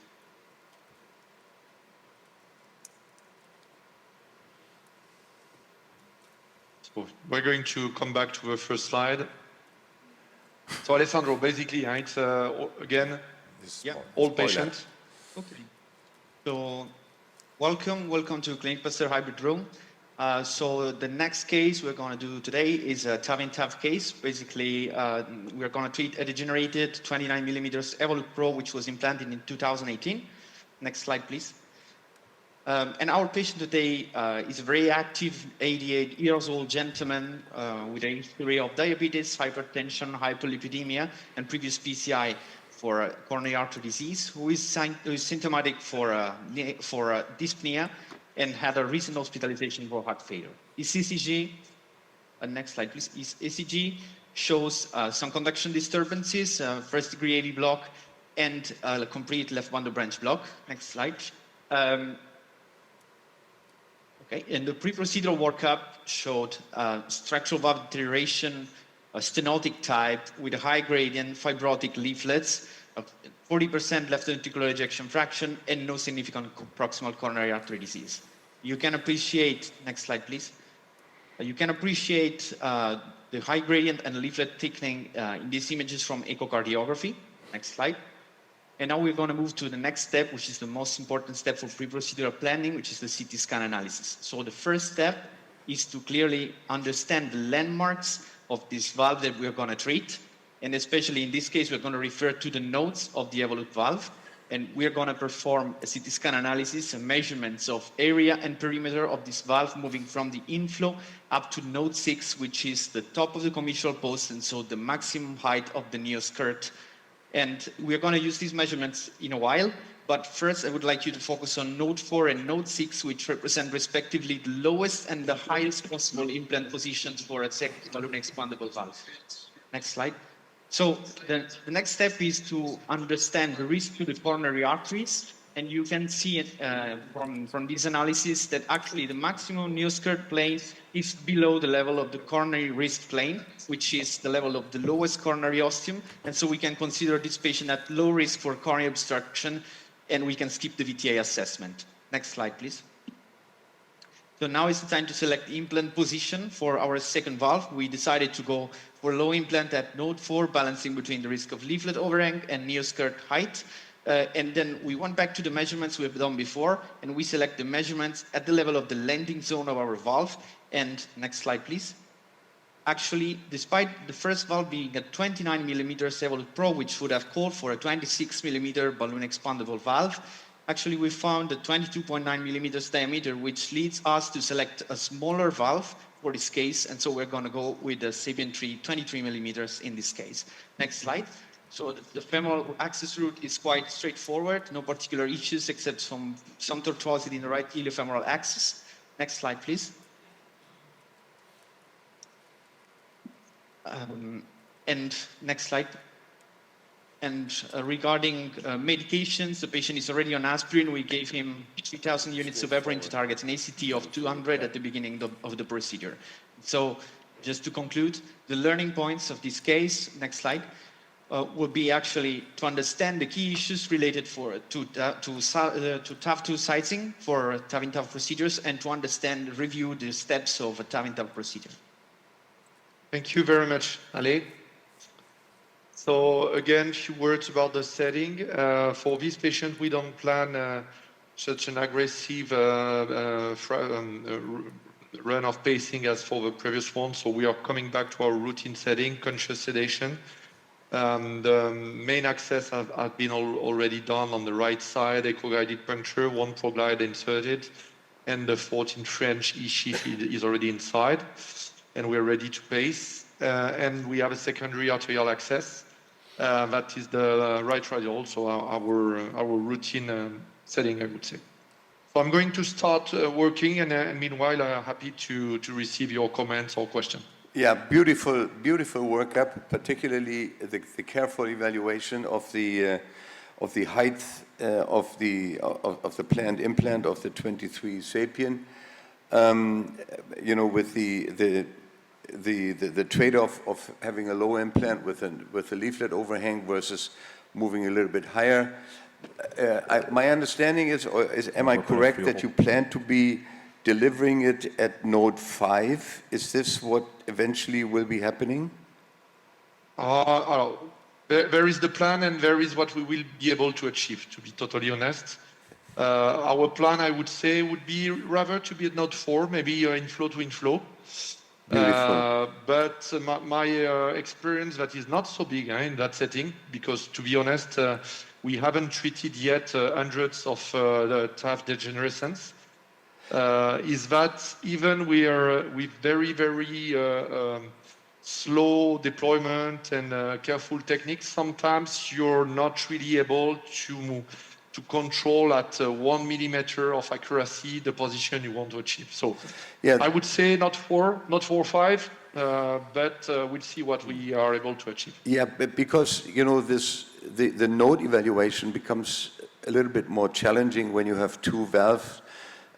So we're going to come back to the first slide. So Alessandro, basically, it's again, old patient. Okay. So welcome to Clinique Pasteur Hybrid Room. So the next case we're going to do today is a TAV case. Basically, we're going to treat a degenerated 29 millimeters Evolut Pro, which was implanted in 2018. Next slide, please. And our patient today is a very active 88 years old gentleman with a history of diabetes, hypertension, hyperlipidemia, and previous PCI for coronary artery disease, who is symptomatic for dyspnea and had a recent hospitalization for heart failure. His ECG, next slide please, his ECG shows some conduction disturbances, first degree AV block, and a complete left bundle branch block. Next slide. Okay, and the pre-procedural workup showed structural valve deterioration, a stenotic type with a high gradient, fibrotic leaflets, 40% left ventricular ejection fraction, and no significant proximal coronary artery disease. You can appreciate, next slide please, you can appreciate the high gradient and leaflet thickening in these images from echocardiography. Next slide. And now we're going to move to the next step, which is the most important step for pre-procedural planning, which is the CT scan analysis. So the first step is to clearly understand the landmarks of this valve that we're going to treat. And especially in this case, we're going to refer to the nodes of the Evolut valve. And we're going to perform a CT scan analysis and measurements of area and perimeter of this valve moving from the inflow up to node 6, which is the top of the commissural post, and so the maximum height of the neoskirt. And we're going to use these measurements in a while, but first I would like you to focus on node 4 and node 6, which represent respectively the lowest and the highest possible implant positions for a second balloon expandable valve. Next slide. So the next step is to understand the risk to the coronary arteries, and you can see it from this analysis that actually the maximum neoskirt plane is below the level of the coronary risk plane, which is the level of the lowest coronary ostium, and so we can consider this patient at low risk for coronary obstruction, and we can skip the VTA assessment. Next slide, please. So now is the time to select the implant position for our second valve. We decided to go for low implant at node 4, balancing between the risk of leaflet overhang and neoskirt height. And then we went back to the measurements we've done before, and we select the measurements at the level of the landing zone of our valve. And next slide, please. actually, despite the first valve being a 29 millimeter Evolute Pro, which would have called for a 26 millimeter balloon expandable valve, actually we found a 22.9 millimeters diameter, which leads us to select a smaller valve for this case, and so we're going to go with the Sapien 3 23 millimeters in this case. Next slide. So the femoral access route is quite straightforward, no particular issues except some tortuosity in the right iliofemoral axis. Next slide, please. And next slide. And regarding medications, the patient is already on aspirin. We gave him 3,000 units of heparin to target an ACT of 200 at the beginning of the procedure. So just to conclude, the learning points of this case, next slide, would be actually to understand the key issues related to TAV2 sighting for TAV in TAV procedures, and to understand, review the steps of a TAV in TAV procedure. Thank you very much, Ale. So again, a few words about the setting. For this patient, we don't plan such an aggressive run of pacing as for the previous one. So we are coming back to our routine setting, conscious sedation. The main access has been already done on the right side, echo-guided puncture, one proglide inserted, and the 14 French E-sheath is already inside, and we're ready to pace. And we have a secondary arterial access. That is the right radial, so our routine setting, I would say. So I'm going to start working, and meanwhile, I'm happy to receive your comments or questions. Yeah, beautiful workup, particularly the careful evaluation of the height of the planned implant of the 23 Sapien. You know, with the trade-off of having a low implant with a leaflet overhang versus moving a little bit higher. My understanding is, am I correct that you plan to be delivering it at node 5? Is this what eventually will be happening? There is the plan, and there is what we will be able to achieve, to be totally honest. Our plan, I would say, would be rather to be at node 4, maybe inflow to inflow. But my experience, that is not so big in that setting, because to be honest, we haven't treated yet hundreds of the TAV degenerescence. Is that even with very, very slow deployment and careful techniques, sometimes you're not really able to control at 1 millimeter of accuracy the position you want to achieve. So yeah, I would say not 4 or 5, but we'll see what we are able to achieve. Yeah, because you know the node evaluation becomes a little bit more challenging when you have two valves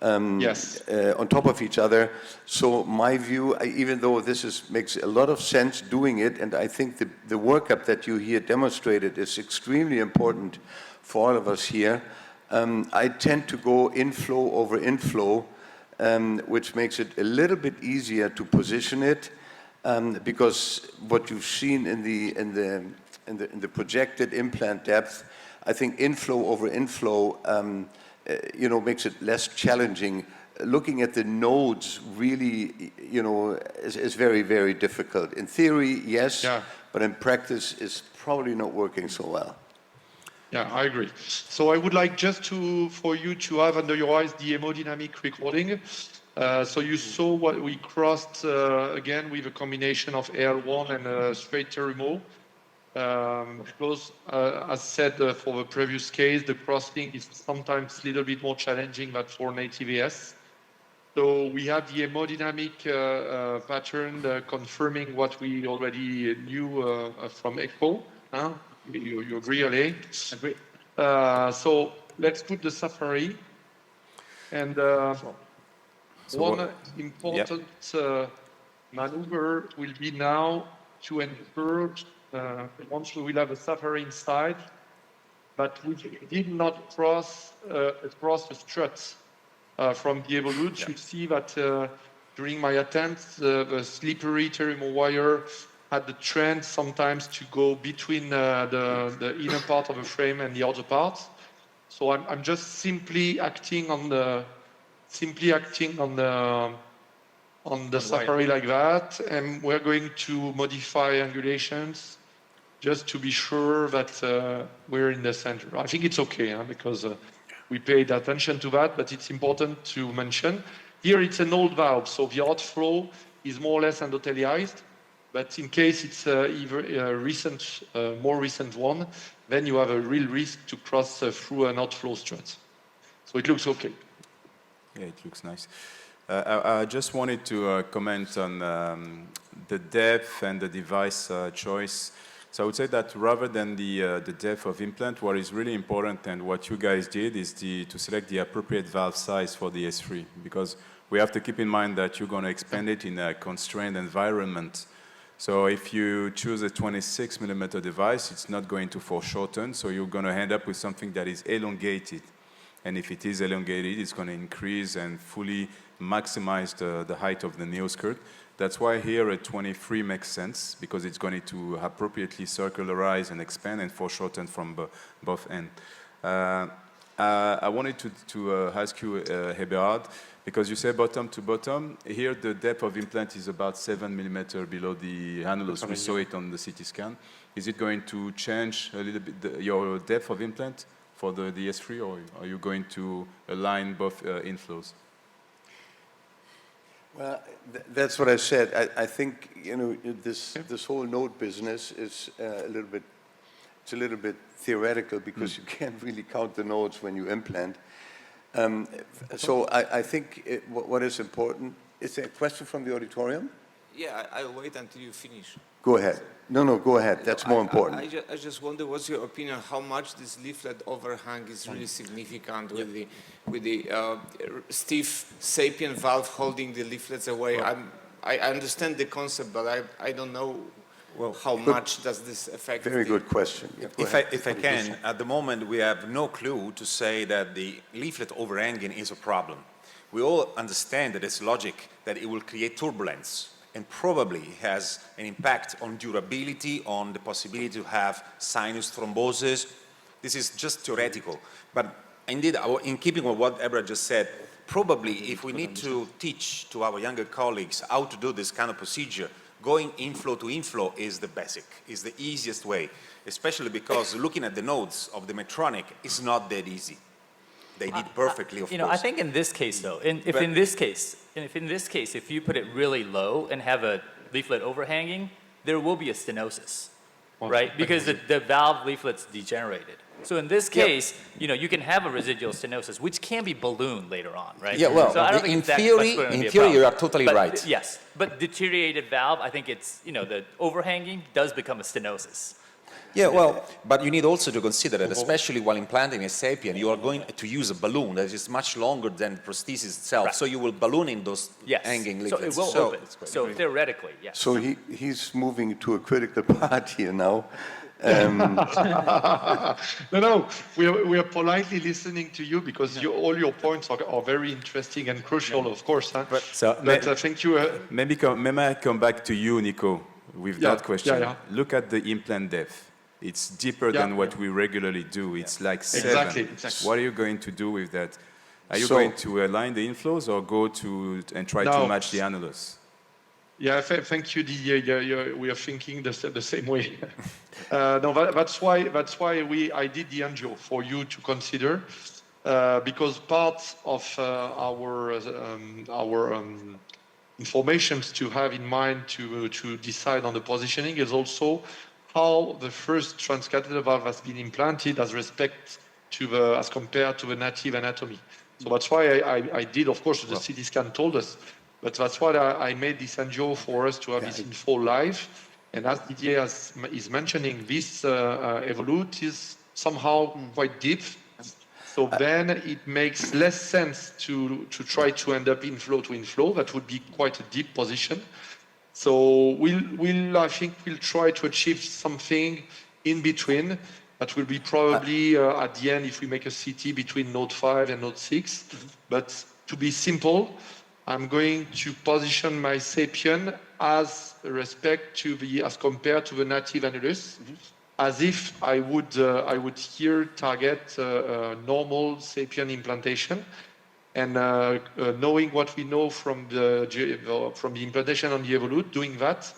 on top of each other. So my view, even though this makes a lot of sense doing it, and I think the workup that you here demonstrated is extremely important for all of us here, I tend to go inflow over inflow, which makes it a little bit easier to position it, because what you've seen in the projected implant depth, I think inflow over inflow, you know, makes it less challenging. Looking at the nodes really, you know, is very, very difficult. In theory, yes, but in practice, it's probably not working so well. Yeah, I agree. So I would like just for you to have under your eyes the hemodynamic recording. So you saw what we crossed again with a combination of AL1 and straight Terumo. Because, as said for the previous case, the crossing is sometimes a little bit more challenging than for native AS. So we have the hemodynamic pattern confirming what we already knew from ECHO. You agree, Ale? Agree. So let's put the Safari. And one important maneuver will be now to ensure, once we will have a Safari inside, but we did not cross the strut from the Evolute. You see that during my attempt, the slippery Terumo wire had the trend sometimes to go between the inner part of the frame and the outer part. So I'm just simply acting on the on the safari like that, and we're going to modify angulations just to be sure that we're in the center. I think it's okay, because we paid attention to that, but it's important to mention. Here it's an old valve, so the outflow is more or less endothelialized, but in case it's a more recent one, then you have a real risk to cross through an outflow strut. So it looks okay. Yeah, it looks nice. I just wanted to comment on the depth and the device choice. So I would say that rather than the depth of implant, what is really important and what you guys did is to select the appropriate valve size for the S3, because we have to keep in mind that you're going to expand it in a constrained environment. So if you choose a 26 millimeter device, it's not going to foreshorten, so you're going to end up with something that is elongated. And if it is elongated, it's going to increase and fully maximize the height of the neoskirt. That's why here a 23 makes sense, because it's going to appropriately circularize and expand and foreshorten from both ends. I wanted to ask you, Eberhard, because you say bottom to bottom. Here the depth of implant is about 7 millimeter below the annulus. We saw it on the CT scan. Is it going to change a little bit your depth of implant for the S3, or are you going to align both inflows? Well, that's what I said. I think this whole node business is a little bit theoretical, because you can't really count the nodes when you implant. So I think what is important is there a question from the auditorium? Yeah, I'll wait until you finish. Go ahead. No, go ahead. That's more important. I just wonder, what's your opinion, how much this leaflet overhang is really significant with the stiff sapien valve holding the leaflets away? I understand the concept, but I don't know how much does this affect. Very good question. If I can, at the moment we have no clue to say that the leaflet overhanging is a problem. We all understand that it's logic that it will create turbulence, and probably has an impact on durability, on the possibility to have sinus thrombosis. This is just theoretical. But indeed, in keeping with what Eberhard just said, probably if we need to teach to our younger colleagues how to do this kind of procedure, going inflow to inflow is the basic, is the easiest way, especially because looking at the nodes of the Medtronic is not that easy. They did perfectly, of course. I think in this case, though, if in this case, if you put it really low and have a leaflet overhanging, there will be a stenosis, right? Because the valve leaflet's degenerated. So in this case, you can have a residual stenosis, which can be ballooned later on, right? Yeah, well, so I don't in think theory, you are totally right. Yes, but deteriorated valve, I think it's, the overhanging does become a stenosis. Yeah, well, but you need also to consider that, especially while implanting a sapien, you are going to use a balloon that is much longer than the prosthesis itself. Right. So you will balloon in those hanging leaflets. So it will open. So theoretically, yes. So he's moving to a critical part here now. No, we are politely listening to you, because all your points are very interesting and crucial, of course. But thank you. May I come back to you, Nico, with that question? Look at the implant depth. It's deeper than what we regularly do. It's like 7. Exactly. What are you going to do with that? Are you going to align the inflows or go and try to match the annulus? Yeah, thank you, Didier. We are thinking the same way. That's why I did the angio for you to consider, because part of our informations to have in mind to decide on the positioning is also how the first transcatheter valve has been implanted as compared to the native anatomy. So that's why I did, of course, the CT scan told us, but that's why I made this angio for us to have this info live. And as Didier is mentioning, this evolute is somehow quite deep. So then it makes less sense to try to end up inflow to inflow. That would be quite a deep position. So I think we'll try to achieve something in between. That will be probably at the end, if we make a CT, between node 5 and node 6. But to be simple, I'm going to position my sapien as compared to the native annulus, as if I would here target normal sapien implantation. And knowing what we know from the implantation on the Evolute, doing that,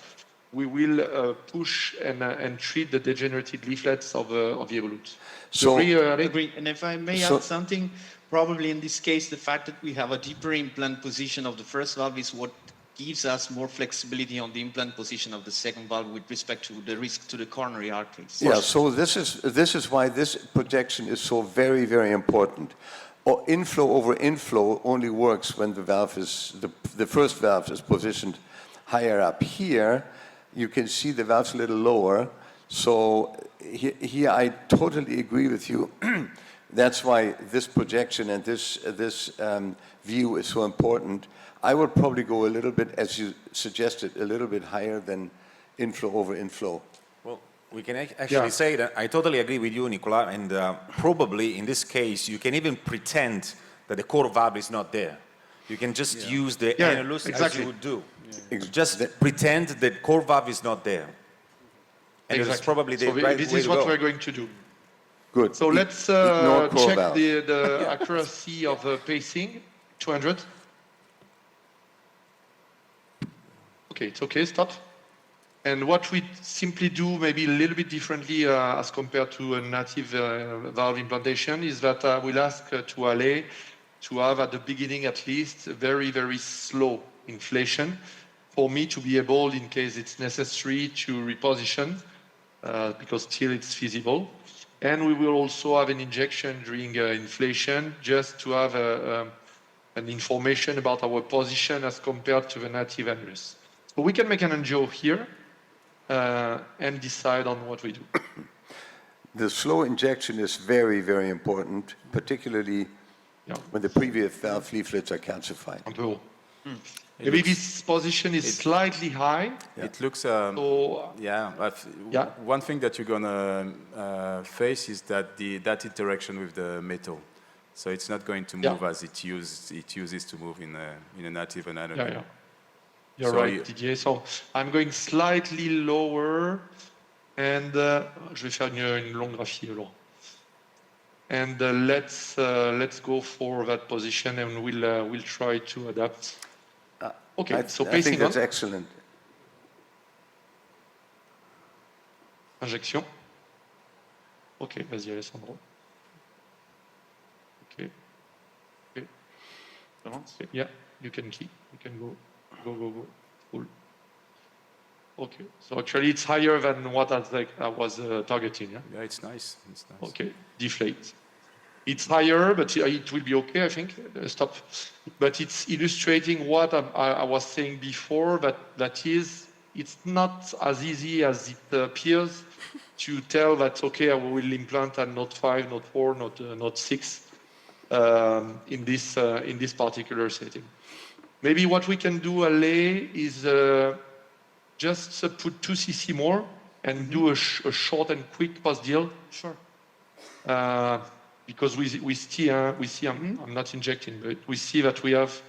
we will push and treat the degenerated leaflets of the Evolute. So, agree. And if I may add something, probably in this case, the fact that we have a deeper implant position of the first valve is what gives us more flexibility on the implant position of the second valve with respect to the risk to the coronary arteries. Yeah, so this is why this projection is so very, very important. Or inflow over inflow only works when the valve is, the first valve is positioned higher up. Here, you can see the valve's a little lower. So here I totally agree with you. That's why this projection and this view is so important. I would probably go a little bit, as you suggested, a little bit higher than inflow over inflow. Well, we can actually say that I totally agree with you, Nicolas, and probably in this case, you can even pretend that the core valve is not there. You can just use the annulus as you would do. Yeah. Just pretend that core valve is not there. And it's probably the right way to go. This is what we're going to do. Good. So let's check the accuracy of pacing, 200. Okay, it's okay, stop. And what we simply do maybe a little bit differently as compared to a native valve implantation is that we'll ask to Ale to have at the beginning at least a very, very slow inflation for me to be able, in case it's necessary, to reposition because still it's feasible. And we will also have an injection during inflation just to have an information about our position as compared to the native annulus. So we can make an angio here and decide on what we do. The slow injection is very, very important, particularly when the previous valve leaflets are calcified. Un peu haut. Maybe this position is slightly high. It looks, one thing that you're going to face is that that interaction with the metal. So it's not going to move as it uses to move in a native anatomy. You're right, Didier. So I'm going slightly lower, and je vais faire une longue graphie alors. And let's go for that position, and we'll try to adapt. Okay, so pacing on. I think that's excellent. Injection. Ok, vas-y Alessandro. Okay. Yeah, you can keep. You can go. Full. Okay, so actually it's higher than what I was targeting. Yeah, it's nice. Okay, deflate. It's higher, but it will be okay, I think. Stop. But it's illustrating what I was saying before, that is, it's not as easy as it appears to tell that, okay, I will implant at node 5, node 4, node 6 in this particular setting. Maybe what we can do, Ale, is just put 2 cc more and do a short and quick post-deal. Sure. Because we see, I'm not injecting, but we see that we have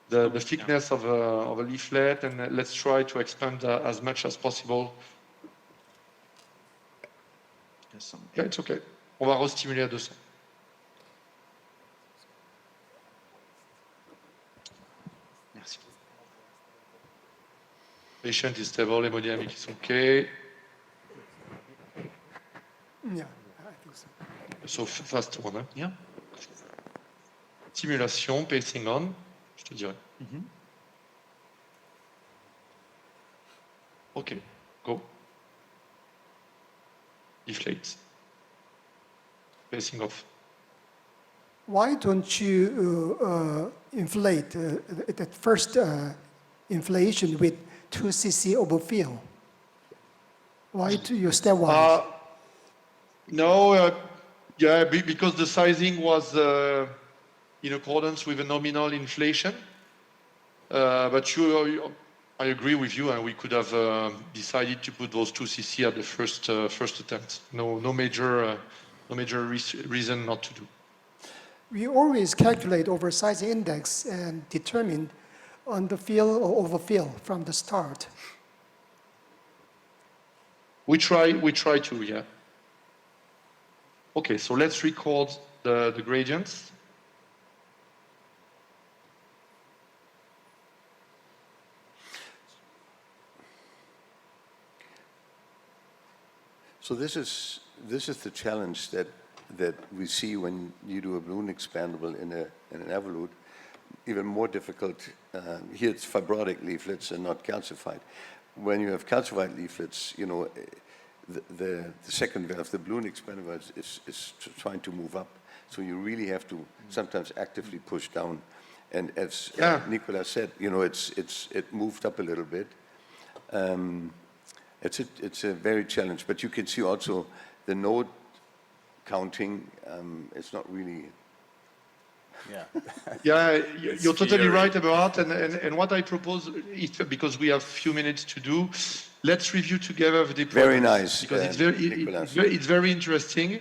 the thickness of a leaflet, and let's try to expand as much as possible. Yeah, it's okay. On va restimuler à 200. Merci. Patient is stable, hemodynamic is okay. Yeah, I think so. So fast one, hein? Yeah. Simulation, pacing on, je te dirais. Ok, go. Deflate. Pacing off. Why don't you inflate that first inflation with 2 cc overfill? Why do you stepwise? No, because the sizing was in accordance with a nominal inflation. But I agree with you, and we could have decided to put those 2 cc at the first attempt. No major reason not to do. We always calculate oversize index and determine underfill or overfill from the start. We try to, yeah. Okay, so let's record the gradients. So this is the challenge that we see when you do a balloon expandable in an evolute. Even more difficult. Here it's fibrotic leaflets and not calcified. When you have calcified leaflets, you know, the second valve, the balloon expandable, is trying to move up. So you really have to sometimes actively push down. And as Nicolas said, you know, it moved up a little bit. It's a very challenge. But you can see also the node counting. It's not really. Yeah, you're totally right, Eberhard. And what I propose is, because we have a few minutes to do, let's review together the deployment. Very nice. Because it's very interesting.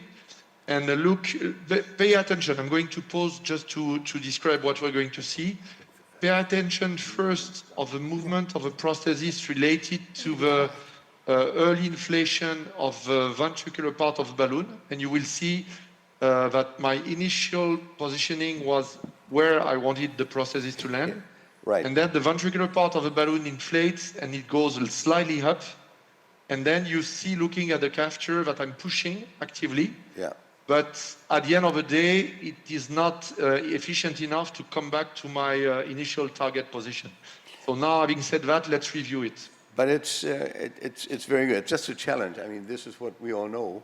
And look, pay attention. I'm going to pause just to describe what we're going to see. Pay attention first of the movement of a prosthesis related to the early inflation of the ventricular part of the balloon. And you will see that my initial positioning was where I wanted the prosthesis to land. Right. And then the ventricular part of the balloon inflates and it goes slightly up. And then you see, looking at the catheter, that I'm pushing actively. Yeah. But at the end of the day, it is not efficient enough to come back to my initial target position. So now, having said that, let's review it. But it's very good. It's just a challenge. I mean, this is what we all know.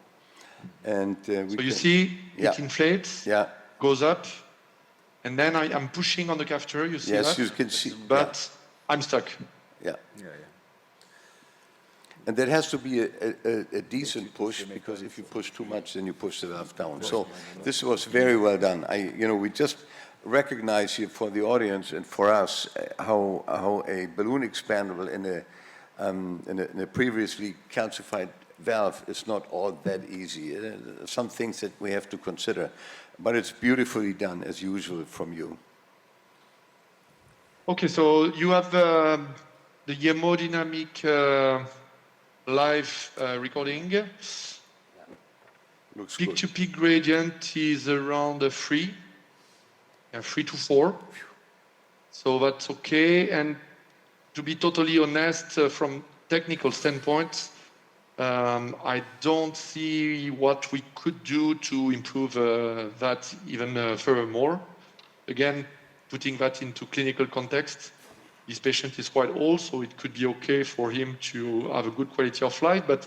And so you see, it inflates, goes up, and then I'm pushing on the catheter. You see that? Yes, you can see. But I'm stuck. Yeah. And there has to be a decent push, because if you push too much, then you push the valve down. So this was very well done. We just recognize here for the audience and for us how a balloon expandable in a previously calcified valve is not all that easy. Some things that we have to consider, but it's beautifully done as usual from you. Okay, so you have the hemodynamic live recording. Looks peak-to-peak gradient is around 3 to 4. So that's okay. And to be totally honest, from technical standpoint, I don't see what we could do to improve that even furthermore. Again, putting that into clinical context, this patient is quite old, so it could be okay for him to have a good quality of life. But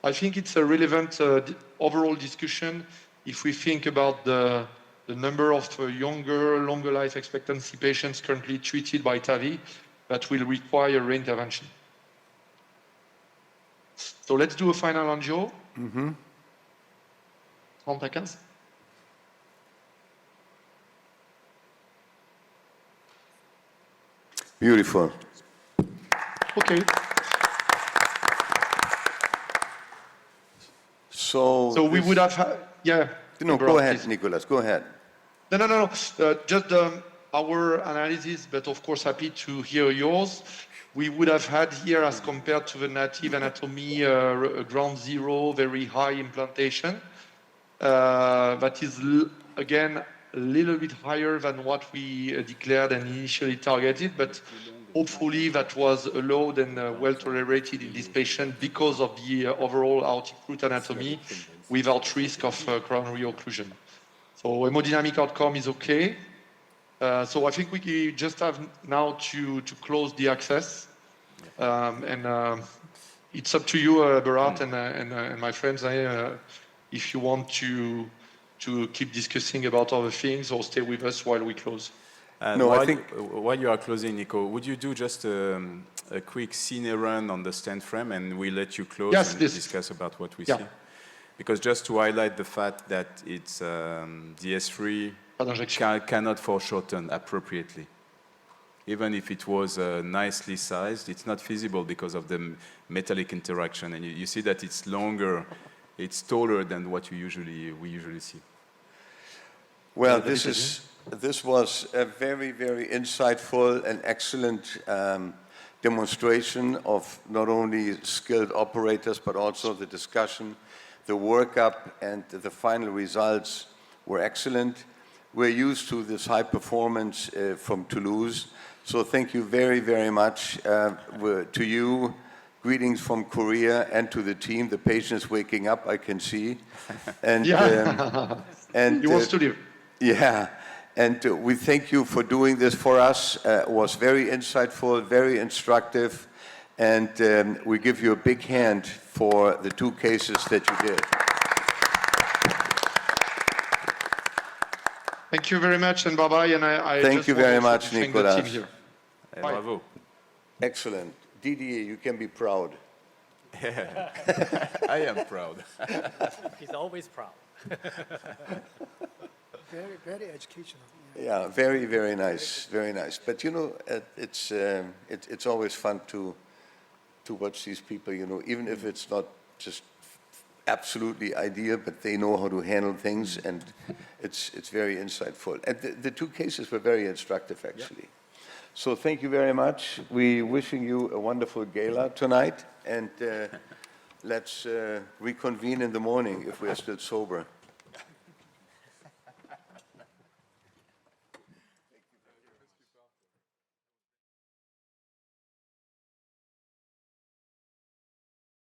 I think it's a relevant overall discussion if we think about the number of longer life expectancy patients currently treated by TAVI that will require reintervention. So let's do a final angio. 30-15. Beautiful. Okay. So we would have No, go ahead, Nicolas. Go ahead. No. Just our analysis, but of course happy to hear yours. We would have had here, as compared to the native anatomy, ground zero, very high implantation. That is, again, a little bit higher than what we declared and initially targeted, but hopefully that was allowed and well tolerated in this patient because of the overall aortic root anatomy without risk of coronary occlusion. So hemodynamic outcome is okay. So I think we just have now to close the access. And it's up to you, Eberhard and my friends, if you want to keep discussing about other things or stay with us while we close. I think while you are closing, Nico, would you do just a quick scene run on the stand frame, and we let you close and discuss about what we see? Because just to highlight the fact that it's the S3 cannot foreshorten appropriately. Even if it was nicely sized, it's not feasible because of the metallic interaction, and you see that it's longer, it's taller than what we usually see. Well, this was a very, very insightful and excellent demonstration of not only skilled operators, but also the discussion, the workup, and the final results were excellent. We're used to this high performance from Toulouse. So thank you very, very much to you, Greetings from Korea and to the team. The patient is waking up, I can see. And, and he wants to live. Yeah, and we thank you for doing this for us. It was very insightful, very instructive, and we give you a big hand for the 2 cases that you did. Thank you very much, and bye-bye. And I thank you very much, Nicolas. Bravo. Excellent. Didier, you can be proud. I am proud. He's always proud. Very, very educational. Yeah, very, very nice, very nice. But you know, it's always fun to watch these people. You know, even if it's not just absolutely ideal, but they know how to handle things, and it's very insightful. And the 2 cases were very instructive, actually. Yep. So thank you very much. We're wishing you a wonderful gala tonight, and let's reconvene in the morning if we are still sober.